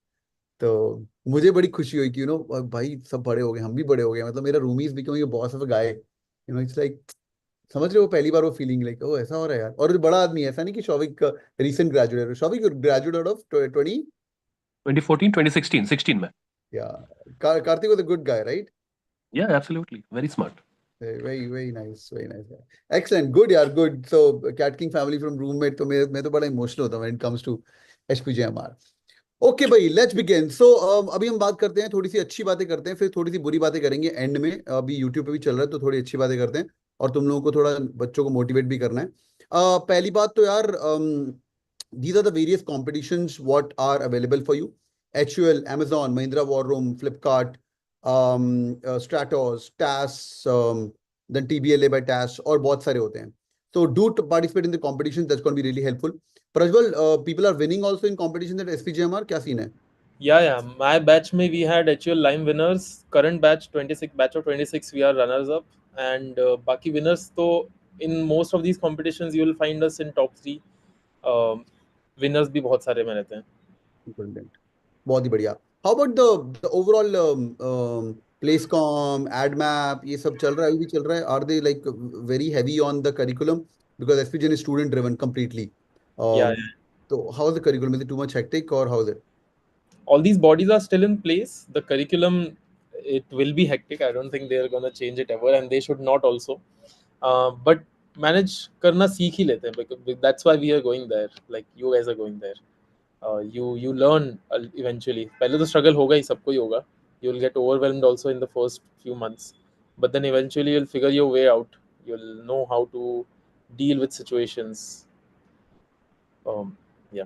[SPEAKER 1] तो मुझे बड़ी खुशी हुई कि भाई सब बड़े हो गए, हम भी बड़े हो गए, मतलब मेरा Rumi is becoming a boss of a guy. It's like, समझ रहे हो, पहली बार वो फीलिंग लाइक ओ ऐसा हो रहा है यार। और बड़ा आदमी है, ऐसा नहीं कि शौविक रीसेंट ग्रेजुएट है। शौविक ग्रेजुएट आउट ऑफ 20
[SPEAKER 13] 2014, 2016, 16 में.
[SPEAKER 1] Yeah. Karthik was a good guy, right?
[SPEAKER 13] Yeah, absolutely. Very smart.
[SPEAKER 1] Very nice, very nice guy. Excellent, good यार, good. So Cat King family from roommate, तो मैं तो बड़ा इमोशनल होता हूँ when it comes to SPGMR. Okay भाई, let's begin. सो अभी हम बात करते हैं, थोड़ी सी अच्छी बातें करते हैं, फिर थोड़ी सी बुरी बातें करेंगे एंड में। अभी यूट्यूब पे भी चल रहा है तो थोड़ी अच्छी बातें करते हैं, और तुम लोगों को थोड़ा बच्चों को मोटिवेट भी करना है। पहली बात तो यार, these are the various competitions what are available for you. HUL, Amazon, Mahindra War Room, Flipkart, Stratos, TAS, then TBLA by TAS, और बहुत सारे होते हैं। So do participate in the competition. That's going to be really helpful. Prajwal, people are winning also in competitions at SPGMR. क्या scene है?
[SPEAKER 2] Yeah. My batch में we had HUL Lime winners. Current batch 26, batch of 26, we are runners up. And बाकी winners तो in most of these competitions you will find us in top 3. Winners भी बहुत सारे में रहते हैं.
[SPEAKER 1] Brilliant. बहुत ही बढ़िया. How about the overall Placecom, AdMap, ये सब चल रहा है, अभी भी चल रहा है? Are they like very heavy on the curriculum? Because SPGen is student driven completely.
[SPEAKER 2] Yeah.
[SPEAKER 1] So how is the curriculum? Is it too much hectic or how is it?
[SPEAKER 2] All these bodies are still in place. The curriculum, it will be hectic. I don't think they are going to change it ever, and they should not also. But manage करना सीख ही लेते हैं, because that's why we are going there. Like you guys are going there. You learn eventually. पहले तो struggle होगा ही, सबको ही होगा. You'll get overwhelmed also in the first few months, but then eventually you'll figure your way out. You'll know how to deal with situations. Yeah,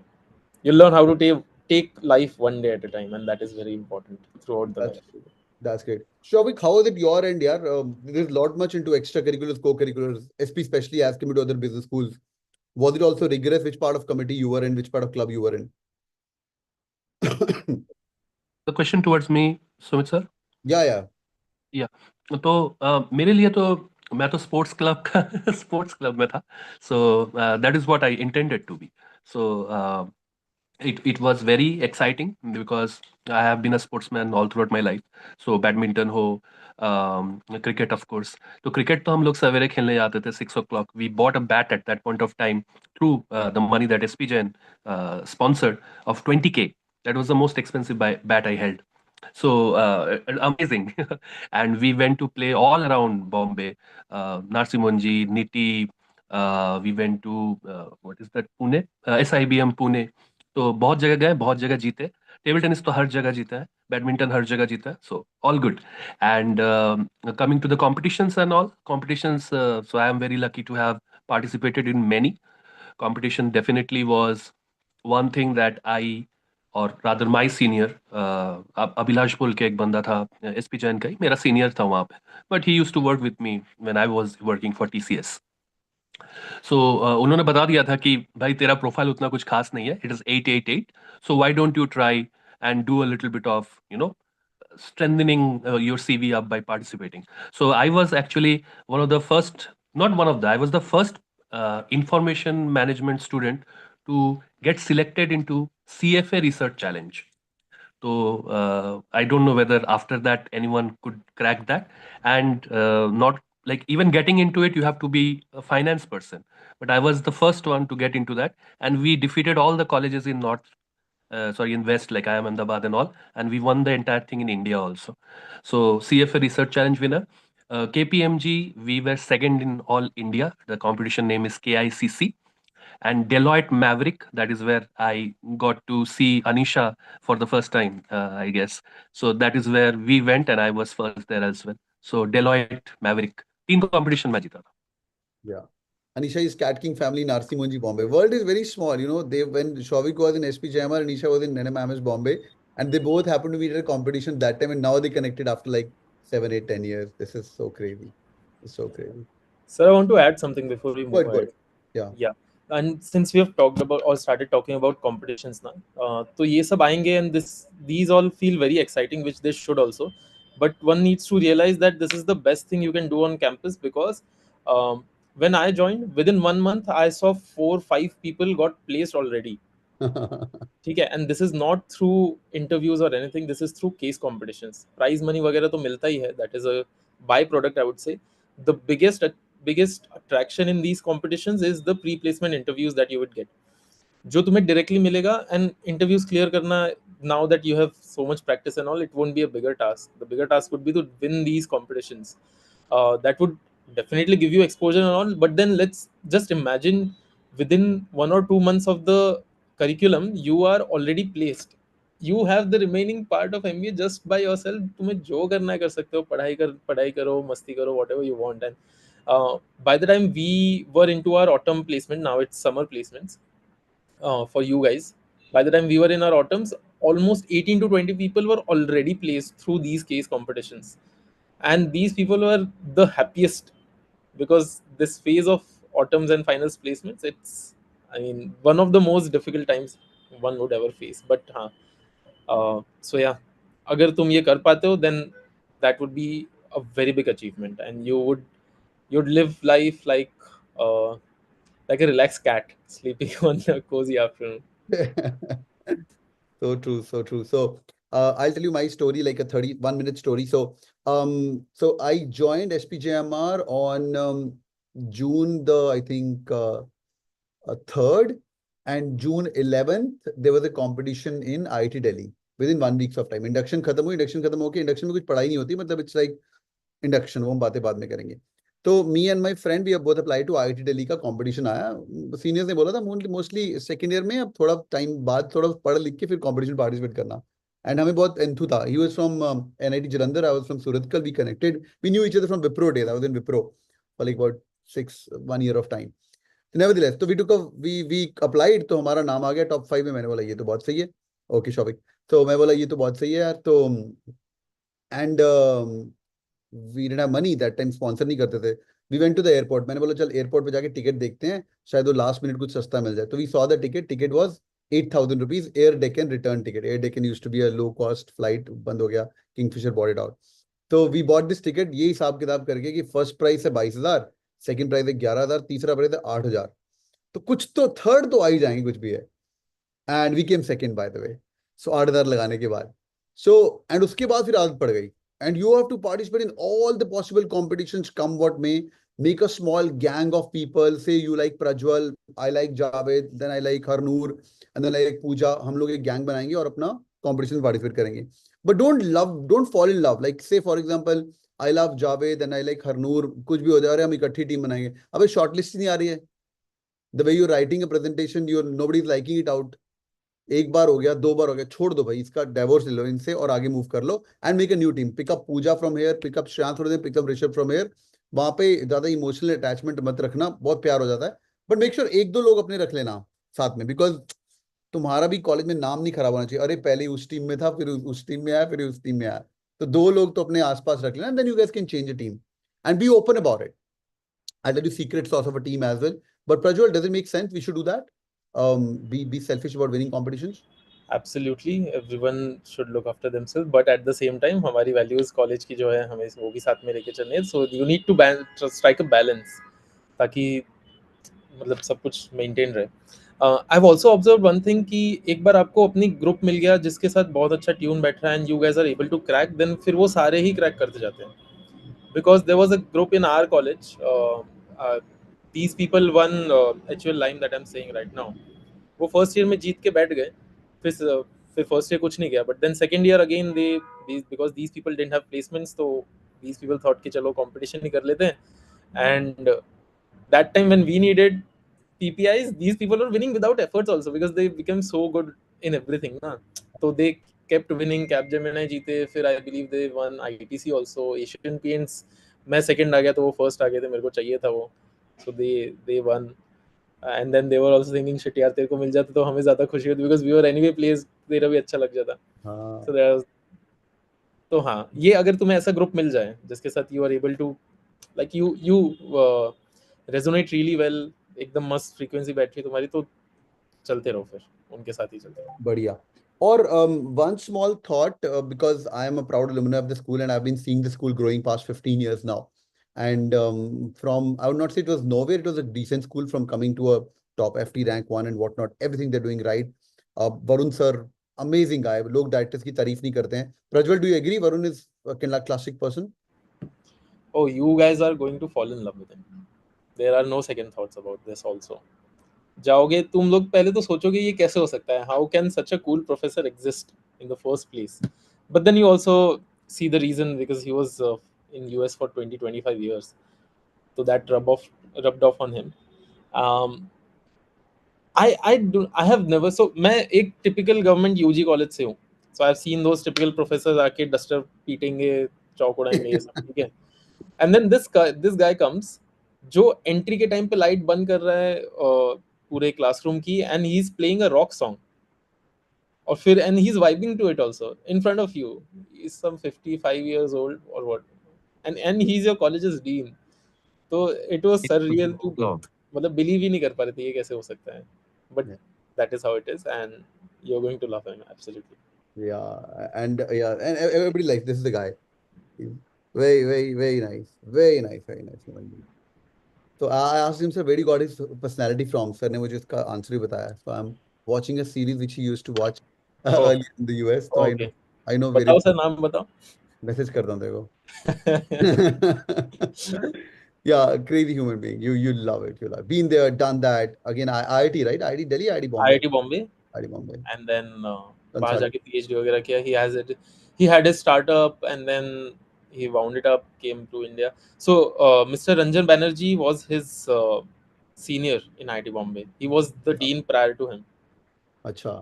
[SPEAKER 2] you'll learn how to take life one day at a time, and that is very important throughout the life.
[SPEAKER 1] That's great. Shauvik, how is it your end, yaar? There's a lot much into extracurriculars, co-curriculars, SP especially as compared to other business schools. Was it also rigorous? Which part of committee you were in? Which part of club you were in?
[SPEAKER 13] The question towards me, Sumit sir?
[SPEAKER 1] Yeah.
[SPEAKER 13] तो मेरे लिए तो मैं तो sports club का sports club में था. So that is what I intended to be. So it was very exciting because I have been a sportsman all throughout my life. So badminton हो, cricket of course. तो cricket तो हम लोग सवेरे खेलने जाते थे 6 o'clock. We bought a bat at that point of time through the money that SPGen sponsored of 20K. That was the most expensive bat I held. So amazing. And we went to play all around Bombay, Narsimonji, Niti. We went to what is that, Pune, SIBM Pune. तो बहुत जगह गए, बहुत जगह जीते. Table tennis तो हर जगह जीता है, बैडमिंटन हर जगह जीता है. So all good. And coming to the competitions and all competitions, so I am very lucky to have participated in many. Competition definitely was one thing that I, or rather my senior, Abhilash बोल के एक बंदा था SPGen का ही, मेरा senior था वहाँ पे, but he used to work with me when I was working for TCS. So उन्होंने बता दिया था कि भाई तेरा प्रोफाइल उतना कुछ खास नहीं है, it is 888, so why don't you try and do a little bit of strengthening your CV up by participating. So I was actually one of the first, not one of the, I was the first information management student to get selected into CFA Research Challenge. So I don't know whether after that anyone could crack that. And not like even getting into it, you have to be a finance person. But I was the first one to get into that, and we defeated all the colleges in in West, like I am Ahmedabad and all, and we won the entire thing in India also. So CFA Research Challenge winner. KPMG, we were second in all India. The competition name is KICC. And Deloitte Maverick, that is where I got to see Anisha for the first time, I guess. So that is where we went, and I was first there as well. So Deloitte Maverick, team competition में जीता था.
[SPEAKER 1] Yeah. Anisha is Cat King family in RC Munji, Bombay. World is very small, you know. When Shavik was in SP JMR, Anisha was in NMMS Bombay, and they both happened to be at a competition that time, and now they connected after like 7, 8, 10 years. This is so crazy. It's so crazy.
[SPEAKER 2] Sir, I want to add something before we move ahead.
[SPEAKER 1] Yeah.
[SPEAKER 2] Yeah. And since we have talked about or started talking about competitions now, तो ये सब आएंगे, and these all feel very exciting, which they should also. But one needs to realize that this is the best thing you can do on campus, because when I joined, within 1 month, I saw 4, 5 people got placed already. ठीक है, and this is not through interviews or anything. This is through case competitions. Prize money वगैरह तो मिलता ही है. That is a byproduct, I would say. The biggest attraction in these competitions is the pre-placement interviews that you would get. जो तुम्हें directly मिलेगा, and interviews clear करना, now that you have so much practice and all, it won't be a bigger task. The bigger task would be to win these competitions. That would definitely give you exposure and all, but then let's just imagine within 1 or 2 months of the curriculum, you are already placed. You have the remaining part of MBA just by yourself. तुम्हें जो करना है कर सकते हो, पढ़ाई करो, मस्ती करो, whatever you want. And by the time we were into our autumn placement, now it's summer placements for you guys. By the time we were in our autumns, almost 18 to 20 people were already placed through these case competitions. And these people were the happiest, because this phase of autumns and finals placements, it's, I mean, one of the most difficult times one would ever face. But so yeah, अगर तुम ये कर पाते हो, then that would be a very big achievement, and you'd live life like a relaxed cat sleeping on a cozy afternoon.
[SPEAKER 1] So true, so true. So I'll tell you my story, like a 31-minute story. So I joined SPJMR on June the, I think, 3rd, and June 11th, there was a competition in IIT Delhi within 1 week of time. Induction खत्म हो के induction में कुछ पढ़ाई नहीं होती, मतलब it's like induction, वो हम बातें बाद में करेंगे. तो me and my friend, we have both applied to IIT Delhi का competition आया. Seniors ने बोला था mostly second year में अब थोड़ा time बाद थोड़ा पढ़ लिख के फिर competition participate करना. And हमें बहुत enthused था. He was from NIT Jalandhar, I was from Surathkal. We connected. We knew each other from Wipro days. I was in Wipro for like about 1 year of time. Nevertheless, so we applied, तो हमारा नाम आ गया top 5 में. मैंने बोला ये तो बहुत सही है. Okay, Shavik. तो मैं बोला ये तो बहुत सही है यार. तो and we didn't have money that time, sponsor नहीं करते थे. We went to the airport. मैंने बोला चल airport पे जाके ticket देखते हैं, शायद वो last minute कुछ सस्ता मिल जाए. तो we saw the ticket. Ticket was 8,000 rupees. Air Deccan return ticket. Air Deccan used to be a low cost flight. बंद हो गया. Kingfisher bought it out. तो we bought this ticket. ये हिसाब किताब करके कि first price है 22,000, second price है 11,000, तीसरा price है 8,000. तो कुछ तो third तो आ ही जाएंगे कुछ भी है. And we came second, by the way. So 8,000 लगाने के बाद. So and उसके बाद फिर आदत पड़ गई. And you have to participate in all the possible competitions, come what may. Make a small gang of people. Say you like Prajwal, I like Javed, then I like Harnoor, and then I like Pooja. हम लोग एक gang बनाएंगे और अपना competition participate करेंगे. But don't fall in love. Like say for example, I love Javed and I like Harnoor. कुछ भी हो जाए, हम इकट्ठी team बनाएंगे. अबे shortlist नहीं आ रही है. The way you're writing a presentation, nobody's liking it out. एक बार हो गया, 2 बार हो गया, छोड़ दो भाई, इसका divorce ले लो इनसे और आगे move कर लो. And make a new team. Pick up Pooja from here, pick up Shreyans from there, pick up Rishabh from here. वहां पे ज्यादा इमोशनल अटैचमेंट मत रखना, बहुत प्यार हो जाता है. बट मेक श्योर 1-2 लोग अपने रख लेना साथ में, बिकॉज तुम्हारा भी कॉलेज में नाम नहीं खराब होना चाहिए. अरे पहले उस टीम में था, फिर उस टीम में आया, फिर उस टीम में आया. तो 2 लोग तो अपने आसपास रख लेना. Then you guys can change a team and be open about it. I tell you secret सॉर्स of a team as well. But Prajwal, does it make sense we should do that? Be selfish about winning competitions?
[SPEAKER 2] Absolutely everyone should look after themselves, but at the same time हमारी values college की जो है हमें वो भी साथ में लेके चलनी है. So you need to strike a balance ताकि मतलब सब कुछ मेंटेन रहे. I have also observe one thing कि एक बार आपको अपनी ग्रुप मिल गया जिसके साथ बहुत अच्छा ट्यून बैठ रहा है and you guys are able to crack, then फिर वो सारे ही क्रैक करते जाते हैं. Because there was a group in our college. These people won HUL line that I'm saying right now. वो फर्स्ट ईयर में जीत के बैठ गए. फिर फर्स्ट ईयर कुछ नहीं गया, but then second year again they, because these people didn't have placements, तो दीज पीपल थॉट कि चलो कंपटीशन ही कर लेते हैं. And that time when we needed PPIs, these people were winning without efforts also because they became so good in everything na. So they kept winning. Capgemini जीते, फिर I believe they won ITC also. Asian Paints मैं second आ गया तो वो first आ गए थे, मेरे को चाहिए था वो. So they won. And then they were also thinking shit यार तेरे को मिल जाता तो हमें ज़्यादा खुशी होती because we were anyway placed, तेरा भी अच्छा लग जाता.
[SPEAKER 1] हाँ.
[SPEAKER 2] So there was, तो हाँ, ये अगर तुम्हें ऐसा ग्रुप मिल जाए जिसके साथ you are able to like you resonate really well, एकदम मस्त फ्रीक्वेंसी बैठ रही तुम्हारी, तो चलते रहो, फिर उनके साथ ही चलते रहो.
[SPEAKER 1] बढ़िया. Or one small thought, because I am a proud alumni of the school and I've been seeing the school growing past 15 years now. And from, I would not say it was nowhere, it was a decent school from coming to a top FT rank 1 and whatnot, everything they're doing right. Varun sir, amazing guy. लोग directors की तारीफ नहीं करते हैं. Prajwal, do you agree? Varun is a classic person.
[SPEAKER 2] Oh, you guys are going to fall in love with him. There are no second thoughts about this also. जाओगे तुम लोग पहले तो सोचोगे ये कैसे हो सकता है, how can such a cool professor exist in the first place, but then you also see the reason because he was in US for 20-25 years, so that rubbed off on him. I have never, so मैं एक typical government UG college से हूँ, so I've seen those typical professors आके duster पीटेंगे, चौक उड़ाएंगे, ये सब ठीक है. And then this guy comes जो एंट्री के टाइम पे लाइट बंद कर रहा है पूरे क्लासरूम की, and he is playing a rock song, और फिर and he is vibing to it also in front of you. Is some 55 years old or what, and he is your college's dean. तो it was surreal to, मतलब believe ही नहीं कर पा रहे थे ये कैसे हो सकता है, but that is how it is and you are going to love him absolutely.
[SPEAKER 1] Yeah, and everybody likes this is the guy. He's very nice, very nice human being. So I asked him, sir, where he got his personality from? Sir ने मुझे इसका answer ही बताया. So I'm watching a series which he used to watch earlier in the US. So
[SPEAKER 2] Okay.
[SPEAKER 1] I know
[SPEAKER 2] बताओ sir, नाम बताओ.
[SPEAKER 1] Message करता हूँ तेरे को. Yeah, crazy human being. You love it. You love. Been there, done that. Again, IIT, right? IIT Delhi, IIT Bombay.
[SPEAKER 2] IIT Bombay.
[SPEAKER 1] IIT Bombay.
[SPEAKER 2] And then बाहर जाके PhD वगैरह किया. He had a startup and then he wound it up, came to India. So Mr. Ranjan Banerjee was his senior in IIT Bombay. He was the dean prior to him.
[SPEAKER 1] अच्छा.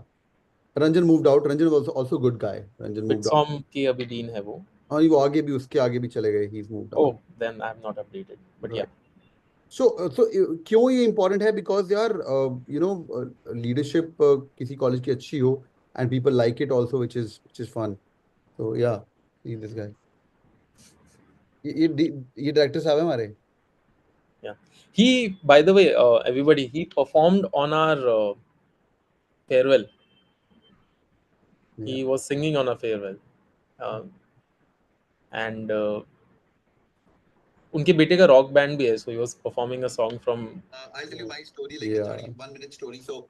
[SPEAKER 1] Ranjan moved out. Ranjan was also good guy. Ranjan moved out.
[SPEAKER 2] Bitsom के अभी dean है वो.
[SPEAKER 1] हाँ, वो आगे भी उसके आगे भी चले गए. He's moved out.
[SPEAKER 2] Oh, then I'm not updated. But
[SPEAKER 1] Right.
[SPEAKER 2] yeah.
[SPEAKER 1] So क्यों ये important है? Because यार, leadership किसी college की अच्छी हो and people like it also, which is fun. So yeah, see this guy. ये director साहब है हमारे.
[SPEAKER 2] Yeah. He, by the way, everybody, he performed on our farewell. He was singing on a farewell. And उनके बेटे का rock band भी है, so he was performing a song from.
[SPEAKER 1] I'll tell you my story, like a 1-minute story. So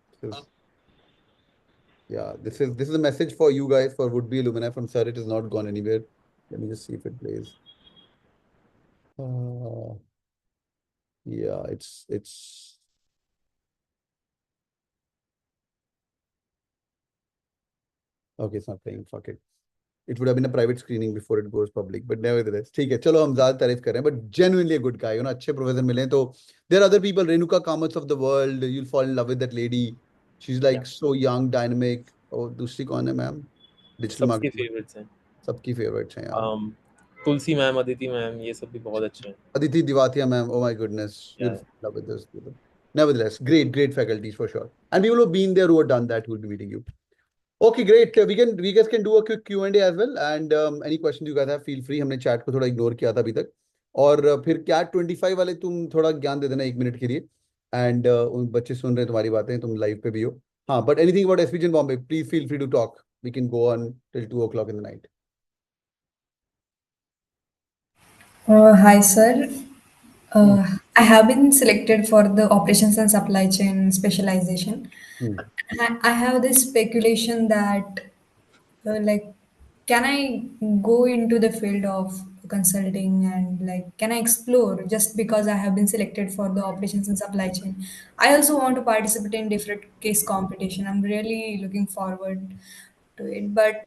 [SPEAKER 1] yeah, this is a message for you guys, for would-be alumni from sir. It is not gone anywhere. Let me just see if it plays. Yeah, it's okay. It's not playing. Fuck it. It would have been a private screening before it goes public, but nevertheless, ठीक है. चलो हम ज़्यादा तारीफ कर रहे हैं, but genuinely a good guy. You know, अच्छे professor मिले तो there are other people. Renuka Kamath of the world. You'll fall in love with that lady. She's like so young, dynamic. और दूसरी कौन है मैम? Digital
[SPEAKER 2] सबकी
[SPEAKER 1] marketing.
[SPEAKER 2] favorites हैं.
[SPEAKER 1] सबकी favorites हैं यार.
[SPEAKER 2] तुलसी मैम, अदिति मैम, ये सब भी बहुत अच्छे हैं.
[SPEAKER 1] Aditi Diwatiya ma'am, oh my goodness, you'll fall in love with those people. Nevertheless, great faculties for sure. And people who've been there, who have done that, who will be meeting you. Okay, great. We guys can do a quick Q&A as well. And any questions you guys have, feel free. हमने chat को थोड़ा ignore किया था अभी तक. और फिर CAT 25 वाले तुम थोड़ा ज्ञान दे देना 1 मिनट के लिए. And उन बच्चे सुन रहे हैं तुम्हारी बातें, तुम live पे भी हो. But anything about SPG in Bombay, please feel free to talk. We can go on till 2 o'clock in the night.
[SPEAKER 8] Hi, sir. I have been selected for the operations and supply chain specialization. I have this speculation that, like, can I go into the field of consulting and like, can I explore just because I have been selected for the operations and supply chain? I also want to participate in different case competition. I'm really looking forward to it. But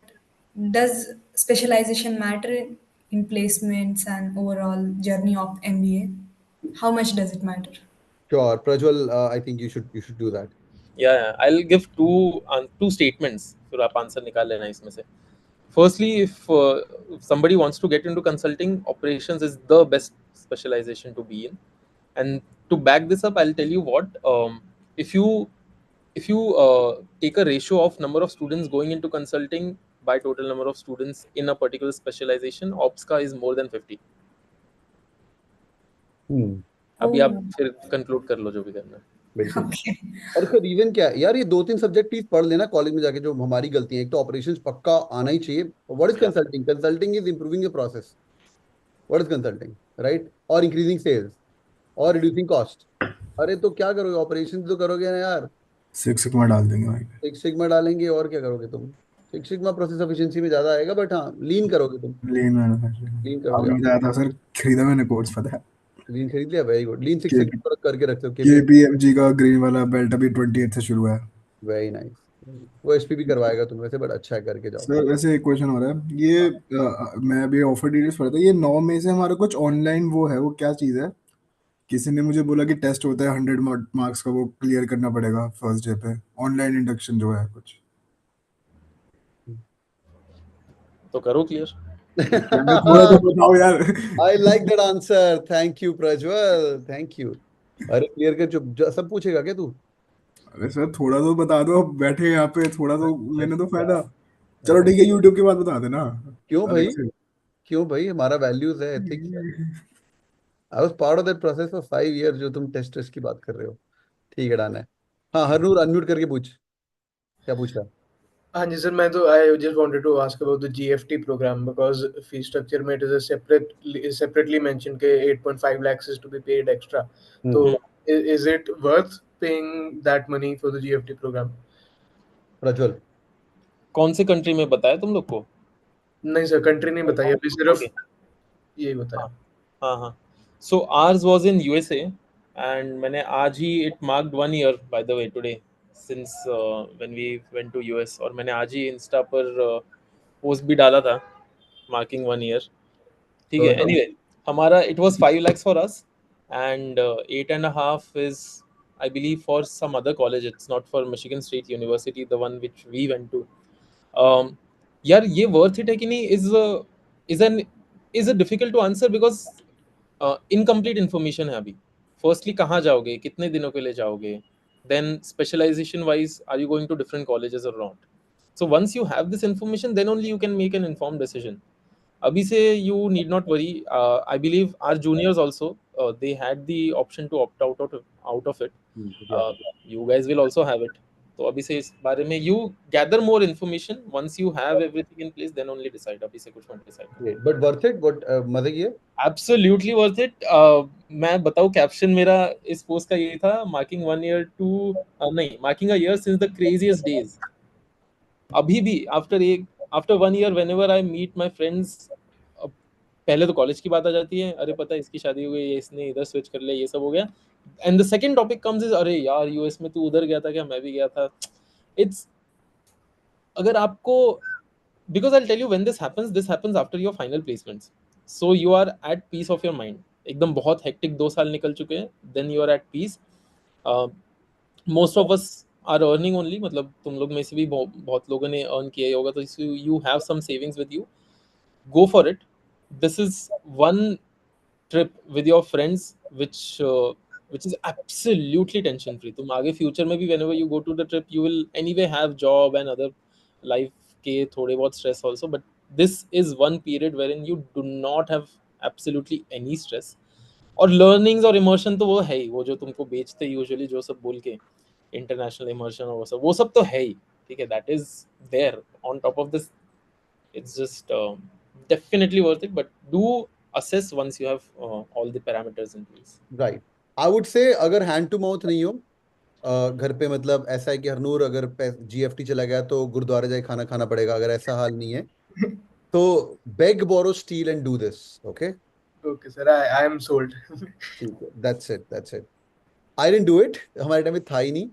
[SPEAKER 8] does specialization matter in placements and overall journey of MBA? How much does it matter?
[SPEAKER 1] Sure, Prajwal, I think you should do that.
[SPEAKER 2] Yeah, I'll give two statements. फिर आप answer निकाल लेना इसमें से. Firstly, if somebody wants to get into consulting, operations is the best specialization to be in. And to back this up, I'll tell you what. If you take a ratio of number of students going into consulting by total number of students in a particular specialization, OPSCA is more than 50. अभी आप फिर conclude कर लो जो भी करना है.
[SPEAKER 1] बिल्कुल. और इसका रीजन क्या है यार? ये 2-3 सब्जेक्ट प्लीज पढ़ लेना कॉलेज में जाके, जो हमारी गलती है. एक तो ऑपरेशंस पक्का आना ही चाहिए. What is consulting? Consulting is improving the process. What is consulting, right? और इंक्रीजिंग सेल्स और रिड्यूसिंग कॉस्ट. अरे तो क्या करोगे? ऑपरेशंस तो करोगे ना यार.
[SPEAKER 3] सिक्स सिग्मा डाल देंगे भाई.
[SPEAKER 1] सिक्स सिग्मा डालेंगे और क्या करोगे तुम? सिक्स सिग्मा प्रोसेस एफिशिएंसी में ज्यादा आएगा, बट हाँ लीन करोगे तुम.
[SPEAKER 3] लीन मैन्युफैक्चरिंग.
[SPEAKER 1] लीन
[SPEAKER 3] अब
[SPEAKER 1] करोगे.
[SPEAKER 3] मजा आता सर, खरीदा मैंने कोर्स, पता है.
[SPEAKER 1] लीन खरीद लिया? Very good. Lean six sigma करके रखते हो.
[SPEAKER 3] KPMG का ग्रीन वाला बेल्ट अभी 28 से शुरू है.
[SPEAKER 1] Very nice. वो एसपी भी करवाएगा तुम वैसे, बट अच्छा है, करके जाओ.
[SPEAKER 3] सर वैसे एक क्वेश्चन हो रहा है. ये मैं अभी ऑफर डिटेल्स पढ़ा था. ये 9 मई से हमारा कुछ ऑनलाइन वो है, वो क्या चीज़ है? किसी ने मुझे बोला कि टेस्ट होता है 100 मार्क्स का, वो क्लियर करना पड़ेगा फर्स्ट डे पे. ऑनलाइन इंडक्शन जो है कुछ,
[SPEAKER 2] तो करो क्लियर.
[SPEAKER 3] थोड़ा तो बताओ यार.
[SPEAKER 1] I like that answer. Thank you, Prajwal. Thank you. अरे क्लियर कर, जो सब पूछेगा क्या तू?
[SPEAKER 3] अरे सर थोड़ा तो बता दो, बैठे यहाँ पे, थोड़ा तो लेने दो फायदा. चलो ठीक है, यूट्यूब के बाद बता देना.
[SPEAKER 1] क्यों भाई? क्यों भाई? हमारा वैल्यूज है, एथिक्स है. I was part of that process for 5 years. जो तुम टेस्ट की बात कर रहे हो. ठीक है, डन है. हाँ हरनूर, अनम्यूट करके पूछ. क्या पूछ रहा?
[SPEAKER 5] हाँ जी सर, मैं तो I just wanted to ask about the GFT program because fee structure में it is a separately mentioned के 8.5 lakhs is to be paid extra. So is it worth paying that money for the GFT program?
[SPEAKER 1] Prajwal,
[SPEAKER 2] कौन से country में बताया तुम लोग को?
[SPEAKER 5] नहीं सर, कंट्री नहीं बताई अभी, सिर्फ यही बताया.
[SPEAKER 2] हाँ. So ours was in USA and मैंने आज ही it marked 1 year by the way today since when we went to US. और मैंने आज ही इंस्टा पर पोस्ट भी डाला था marking 1 year. ठीक है. Anyway, हमारा it was 5 lakhs for us and 8.5 is I believe for some other college. It's not for Michigan State University, the one which we went to. यार ये worth it है कि नहीं is a difficult to answer because incomplete information है अभी. Firstly कहाँ जाओगे, कितने दिनों के लिए जाओगे, then specialisation wise are you going to different colleges और not. So once you have this information then only you can make an informed decision. अभी से you need not worry. I believe our juniors also they had the option to opt out of it. You guys will also have it. तो अभी से इस बारे में you gather more information. Once you have everything in place then only decide. अभी से कुछ मत decide.
[SPEAKER 1] But worth it. What मजा किया?
[SPEAKER 2] Absolutely worth it. मैं बताऊं कैप्शन मेरा इस पोस्ट का यही था, मार्किंग 1 year टू नहीं, marking a year since the craziest days. अभी भी after 1 year whenever I meet my friends, पहले तो कॉलेज की बात आ जाती है. अरे पता है इसकी शादी हो गई, इसने इधर स्विच कर लिया, ये सब हो गया. And the second topic comes is अरे यार यूएस में तू उधर गया था क्या? मैं भी गया था. इट्स अगर आपको, because I'll tell you when this happens after your final placements. So you are at peace of your mind. एकदम बहुत hectic 2 साल निकल चुके हैं, then you are at peace. Most of us are earning only. मतलब तुम लोग में से भी बहुत लोगों ने earn किया होगा, तो you have some savings with you. Go for it. This is one trip with your friends which is absolutely tension free. तुम आगे future में भी whenever you go to the trip you will anyway have job and other life के थोड़े बहुत stress also, but this is one period wherein you do not have absolutely any stress. और learnings और immersion तो वो है ही, वो जो तुमको बेचते usually जो सब बोल के. इंटरनेशनल इमर्शन और वो सब तो है ही, ठीक है, that is there on top of this. It's just definitely worth it, but do assess once you have all the parameters in place.
[SPEAKER 1] Right. I would say अगर हैंड टू माउथ नहीं हो घर पे, मतलब ऐसा है कि हरनूर अगर GFT चला गया तो गुरुद्वारे जाके खाना खाना पड़ेगा, अगर ऐसा हाल नहीं है तो beg borrow steal and do this. Okay
[SPEAKER 5] Okay, sir. I am sold.
[SPEAKER 1] ठीक है, that's it, that's it. I didn't do it, हमारे टाइम में था ही नहीं,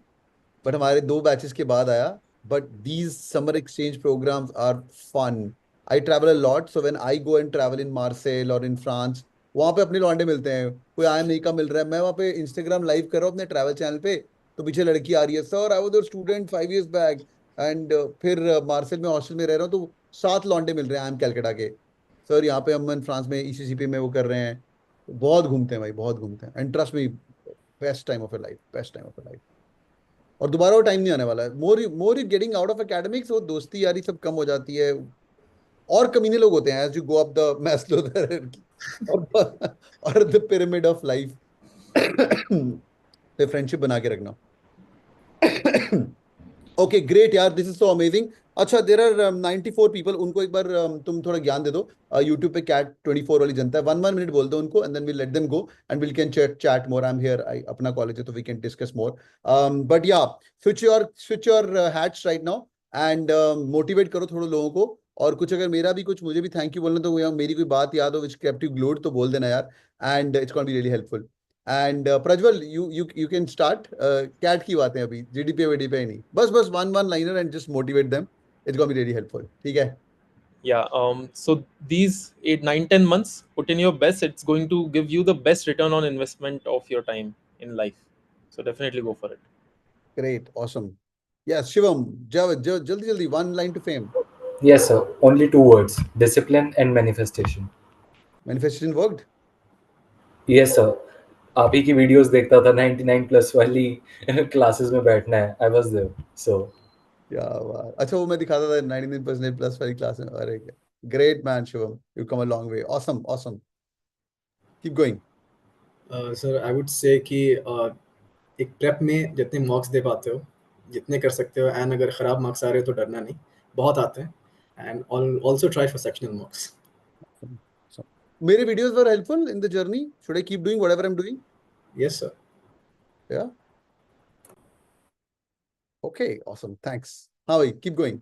[SPEAKER 1] बट हमारे 2 बैचेस के बाद आया. But these summer exchange programs are fun. I travel a lot, so when I go and travel in Marseille और इन फ्रांस, वहाँ पे अपने लौंडे मिलते हैं. कोई आया नहीं का मिल रहा है, मैं वहाँ पे इंस्टाग्राम लाइव कर रहा हूँ अपने ट्रैवल चैनल पे, तो पीछे लड़की आ रही है, sir I was your student 5 years back. And फिर मार्सेल में हॉस्टल में रह रहा हूँ तो 7 लौंडे मिल रहे हैं, आई एम कैलकाटा के, सर यहाँ पे हम फ्रांस में ECCP में वो कर रहे हैं. बहुत घूमते हैं भाई, बहुत घूमते हैं. And trust me, best time of your life, best time of your life. और दोबारा वो टाइम नहीं आने वाला है. More you getting out of academics, वो दोस्ती यारी सब कम हो जाती है, और कमीने लोग होते हैं as you go up the Maslow और द पिरामिड ऑफ लाइफ. तो फ्रेंडशिप बना के रखना. ओके ग्रेट यार, दिस इज सो अमेजिंग. अच्छा, देर आर 94 पीपल, उनको एक बार तुम थोड़ा ज्ञान दे दो. यूट्यूब पे कैट 24 वाली जनता है, 1 मिनट बोल दो उनको, and then we let them go and we can chat more. I am here, अपना कॉलेज है तो we can discuss more. But yeah, switch your hats right now and motivate करो थोड़ा लोगों को. और कुछ अगर मेरा भी कुछ, मुझे भी थैंक यू बोलना, तो मेरी कोई बात याद हो विच केप्ट यू ग्लूड, तो बोल देना यार. And it's gonna be really helpful. And Prajwal, you can start. CAT की बातें अभी GDP वेडीपी नहीं, बस one liner and just motivate them. It's gonna be really helpful. ठीक है.
[SPEAKER 2] Yeah, so these 8 9 10 months, put in your best. It's going to give you the best return on investment of your time in life, so definitely go for it.
[SPEAKER 1] Great, awesome. Yes, Shivam, jaldi one line to fame.
[SPEAKER 4] Yes, sir. Only 2 words: discipline and manifestation.
[SPEAKER 1] Manifestation worked.
[SPEAKER 4] Yes, sir. आप ही की videos देखता था 99+ वाली classes में बैठना है. I was there. So
[SPEAKER 1] क्या बात. अच्छा, वो मैं दिखाता था 99% प्लस वाली क्लास में. अरे great man Shivam, you come a long way. Awesome awesome, keep going.
[SPEAKER 10] Sir I would say कि एक प्रेप में जितने मॉक्स दे पाते हो, जितने कर सकते हो, एंड अगर ख़राब मार्क्स आ रहे हो तो डरना नहीं, बहुत आते हैं. And also try for sectional marks.
[SPEAKER 1] मेरे videos were helpful in the journey. Should I keep doing whatever I'm doing?
[SPEAKER 10] Yes, sir.
[SPEAKER 1] Yeah. Okay, awesome. Thanks. हाँ भाई, keep going.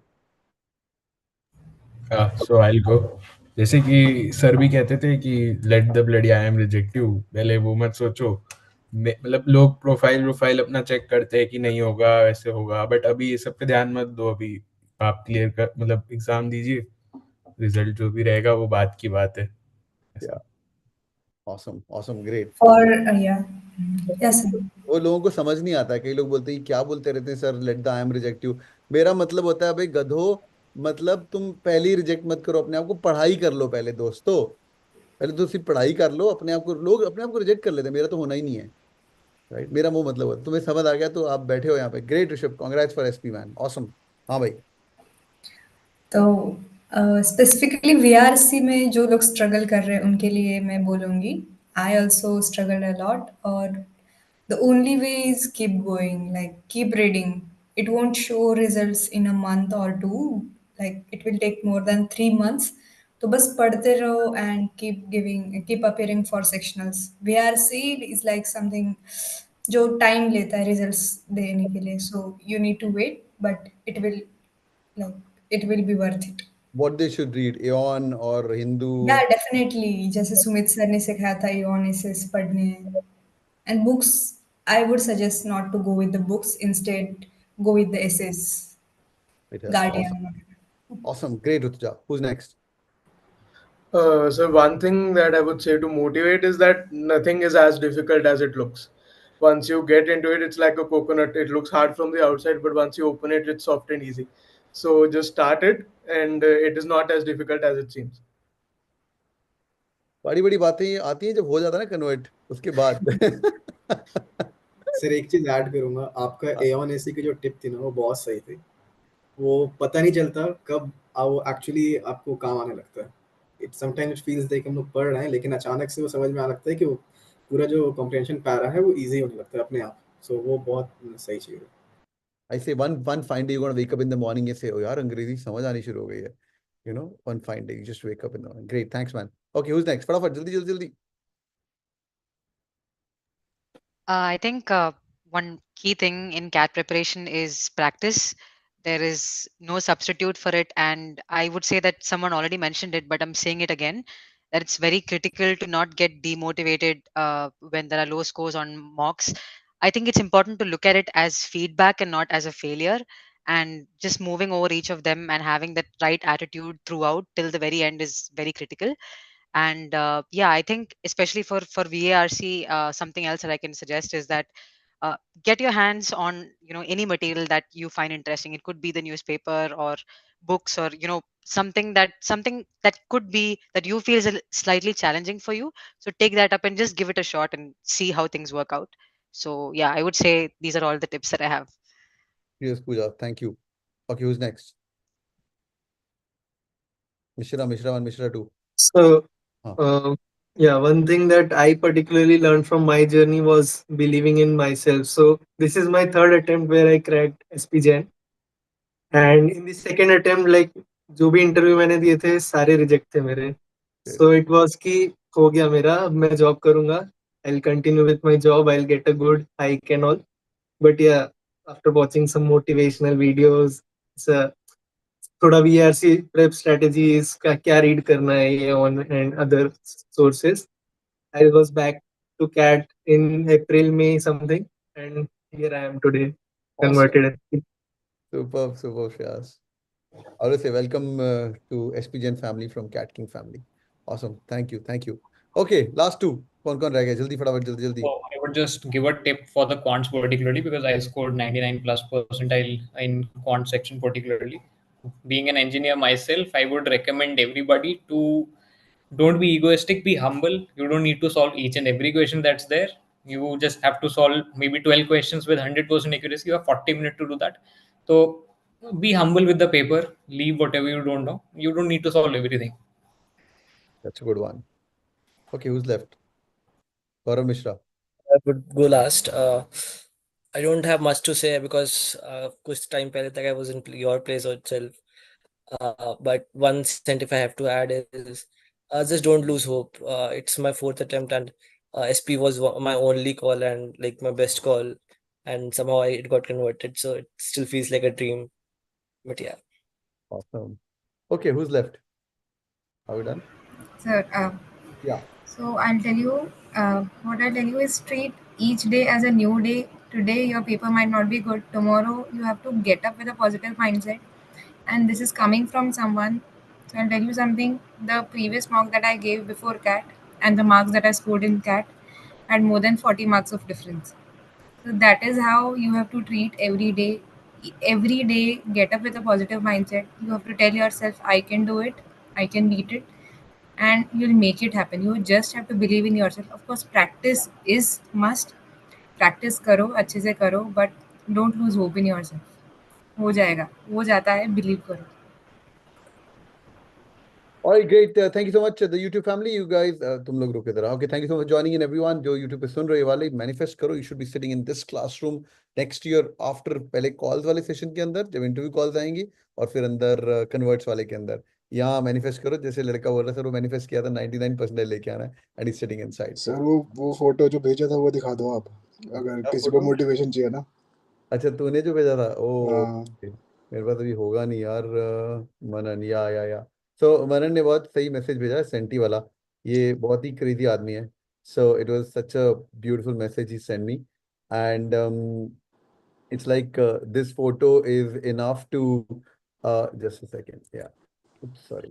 [SPEAKER 7] So I'll go. जैसे कि सर भी कहते थे कि let the bloody I am reject you. पहले वो मत सोचो. मतलब लोग प्रोफाइल अपना चेक करते हैं कि नहीं होगा, ऐसे होगा, बट अभी ये सब पे ध्यान मत दो. अभी आप क्लियर कर, मतलब एग्जाम दीजिए, रिजल्ट जो भी रहेगा वो बात की बात है.
[SPEAKER 1] Yeah. Awesome, great.
[SPEAKER 8] Yeah. Yes, sir.
[SPEAKER 1] वो लोगों को समझ नहीं आता है. कई लोग बोलते हैं क्या बोलते रहते हैं sir, let the I am reject you. मेरा मतलब होता है भाई गधो, मतलब तुम पहले ही रिजेक्ट मत करो अपने आप को, पढ़ाई कर लो पहले दोस्तों. पहले तो सिर्फ पढ़ाई कर लो अपने आप को. लोग अपने आप को रिजेक्ट कर लेते हैं, मेरा तो होना ही नहीं है. राइट, मेरा वो मतलब होता है. तुम्हें समझ आ गया तो आप बैठे हो यहाँ पे. Great Rishabh, congrats for SP man, awesome. हाँ भाई.
[SPEAKER 8] तो स्पेसिफिकली VRC में जो लोग स्ट्रगल कर रहे हैं उनके लिए मैं बोलूँगी, I also struggle a lot. और the only way is keep going, like keep reading. It won't show results in a month और 2, like it will take more than 3 months. तो बस पढ़ते रहो and keep appearing for sectionals. VRC is like something जो time लेता है results देने के लिए, so you need to wait, but it will be worth it.
[SPEAKER 1] What they should read, Aeon or Hindu?
[SPEAKER 8] Yeah, definitely. जैसे Sumit sir ने सिखाया था Aeon essays पढ़ने. And books, I would suggest not to go with the books. Instead, go with the essays. Guardian.
[SPEAKER 1] Awesome. Great, Rutuja. Who's next?
[SPEAKER 5] So one thing that I would say to motivate is that nothing is as difficult as it looks. Once you get into it, it's like a coconut. It looks hard from the outside, but once you open it, it's soft and easy. So just start it, and it is not as difficult as it seems.
[SPEAKER 1] बड़ी बड़ी बातें आती हैं जब हो जाता है ना कन्वर्ट, उसके बाद.
[SPEAKER 10] सर एक चीज ऐड करूंगा, आपका Aeon AC की जो टिप थी ना वो बहुत सही थी. वो पता नहीं चलता कब वो एक्चुअली आपको काम आने लगता है. It sometimes it feels like हम लोग पढ़ रहे हैं, लेकिन अचानक से वो समझ में आने लगता है कि वो पूरा जो कॉम्प्रिहेंशन पैरा है वो इजी होने लगता है अपने आप. सो वो बहुत सही चीज है.
[SPEAKER 1] I say one fine day you're gonna wake up in the morning and say, oh यार अंग्रेजी समझ आनी शुरू हो गई है. You know, one fine day you just wake up in the morning. Great, thanks man. Okay, who's next? फटाफट जल्दी.
[SPEAKER 12] I think one key thing in CAT preparation is practice. There is no substitute for it. And I would say that someone already mentioned it, but I'm saying it again, that it's very critical to not get demotivated when there are low scores on mocks. I think it's important to look at it as feedback and not as a failure. And just moving over each of them and having that right attitude throughout till the very end is very critical. And yeah, I think especially for VARC, something else that I can suggest is that get your hands on any material that you find interesting. It could be the newspaper or books, or something that could be that you feel is slightly challenging for you. So take that up and just give it a shot and see how things work out. So yeah, I would say these are all the tips that I have.
[SPEAKER 1] Yes, Pooja, thank you. Okay, who's next? Mishra 1, Mishra 2.
[SPEAKER 6] So,
[SPEAKER 1] Huh.
[SPEAKER 6] yeah, one thing that I particularly learned from my journey was believing in myself. So, this is my third attempt where I cracked SP Jain. And in the second attempt, like जो भी interview मैंने दिए थे सारे reject थे मेरे. So it was कि हो गया मेरा, अब मैं जॉब करूंगा. I'll continue with my job. I'll get a good hike and all. But yeah, after watching some motivational videos, it's थोड़ा VRC prep strategies का क्या read करना है ये on and other sources. I was back to CAT in April, May something, and here I am today, converted.
[SPEAKER 1] Superb, Shreyas. I would say welcome to SP Jain family from Cat King family. Awesome. Thank you. Okay, last two. कौन रह गया? जल्दी फटाफट जल्दी.
[SPEAKER 11] So I would just give a tip for the quants particularly because I scored 99 plus percentile in quant section particularly. Being an engineer myself, I would recommend everybody to don't be egoistic, be humble. You don't need to solve each and every question that's there. You just have to solve maybe 12 questions with 100% accuracy. You have 40 minutes to do that. So be humble with the paper. Leave whatever you don't know. You don't need to solve everything.
[SPEAKER 1] That's a good one. Okay, who's left? Gaurav Mishra.
[SPEAKER 14] I would go last. I don't have much to say because कुछ time पहले तक I was in your place itself. But one sentence I have to add is just don't lose hope. It's my fourth attempt and SP was my only call and like my best call, and somehow it got converted. So it still feels like a dream. But yeah.
[SPEAKER 1] Awesome. Okay, who's left? Are we done?
[SPEAKER 9] Sir,
[SPEAKER 1] Yeah.
[SPEAKER 9] so I'll tell you, what I'll tell you is treat each day as a new day. Today your paper might not be good. Tomorrow you have to get up with a positive mindset. And this is coming from someone. So I'll tell you something. The previous mock that I gave before CAT and the marks that I scored in CAT had more than 40 marks of difference. So that is how you have to treat every day. Every day, get up with a positive mindset. You have to tell yourself, I can do it, I can beat it, and you'll make it happen. You just have to believe in yourself. Of course, practice is must. Practice करो, अच्छे से करो, but don't lose hope in yourself. हो जाएगा, हो जाता है, believe करो.
[SPEAKER 1] All right, great. Thank you so much, the YouTube family. You guys, तुम लोग रुके जरा. Okay, thank you so much for joining in, everyone. जो YouTube पे सुन रहे वाले, manifest करो. You should be sitting in this classroom next year after पहले calls वाले session के अंदर, जब interview calls आएंगी, और फिर अंदर converts वाले के अंदर. यहाँ manifest करो, जैसे लड़का बोल रहा था, वो manifest किया था 99% लेके आना है, and he's sitting inside.
[SPEAKER 3] Sir वो फोटो जो भेजा था वो दिखा दो आप, अगर किसी को मोटिवेशन चाहिए ना.
[SPEAKER 1] अच्छा, तूने जो भेजा था, ओ
[SPEAKER 3] हाँ.
[SPEAKER 1] मेरे पास अभी होगा नहीं यार. मनन, या सो मनन ने बहुत सही मैसेज भेजा है, सेंटी वाला. ये बहुत ही क्रेजी आदमी है. So it was such a beautiful message he send me, and it's like this photo is enough to just a second, oops, sorry,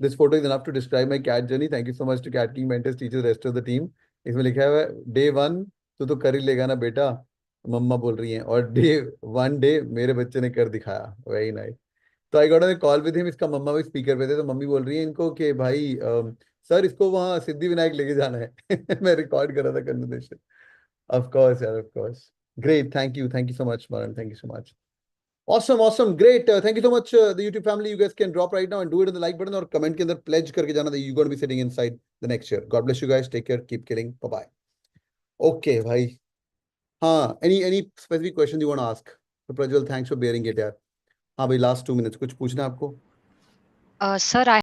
[SPEAKER 1] this photo is enough to describe my cat journey. Thank you so much to Cat King mentors, teachers, rest of the team. इसमें लिखा है day 1 तो कर ही लेगा ना बेटा, मम्मा बोल रही हैं, और day 1 मेरे बच्चे ने कर दिखाया. Very nice. तो I got a call with him. इसका मम्मा भी स्पीकर पे थे, तो मम्मी बोल रही है इनको कि भाई सर इसको वहाँ सिद्धि विनायक लेके जाना है. मैं रिकॉर्ड कर रहा था कन्वर्सेशन. ऑफ कोर्स यार, of course. Great. Thank you so much Maran. Thank you so much. Awesome. Great. Thank you so much, the YouTube family. You guys can drop right now and do it in the like button or comment के अंदर pledge करके जाना that you're going to be sitting inside the next year. God bless you guys. Take care. Keep killing. Bye bye. Okay, भाई. हाँ, any specific question you want to ask? So Prajwal, thanks for bearing it यार. हाँ भाई, last 2 minutes कुछ पूछना है आपको?
[SPEAKER 12] Sir, I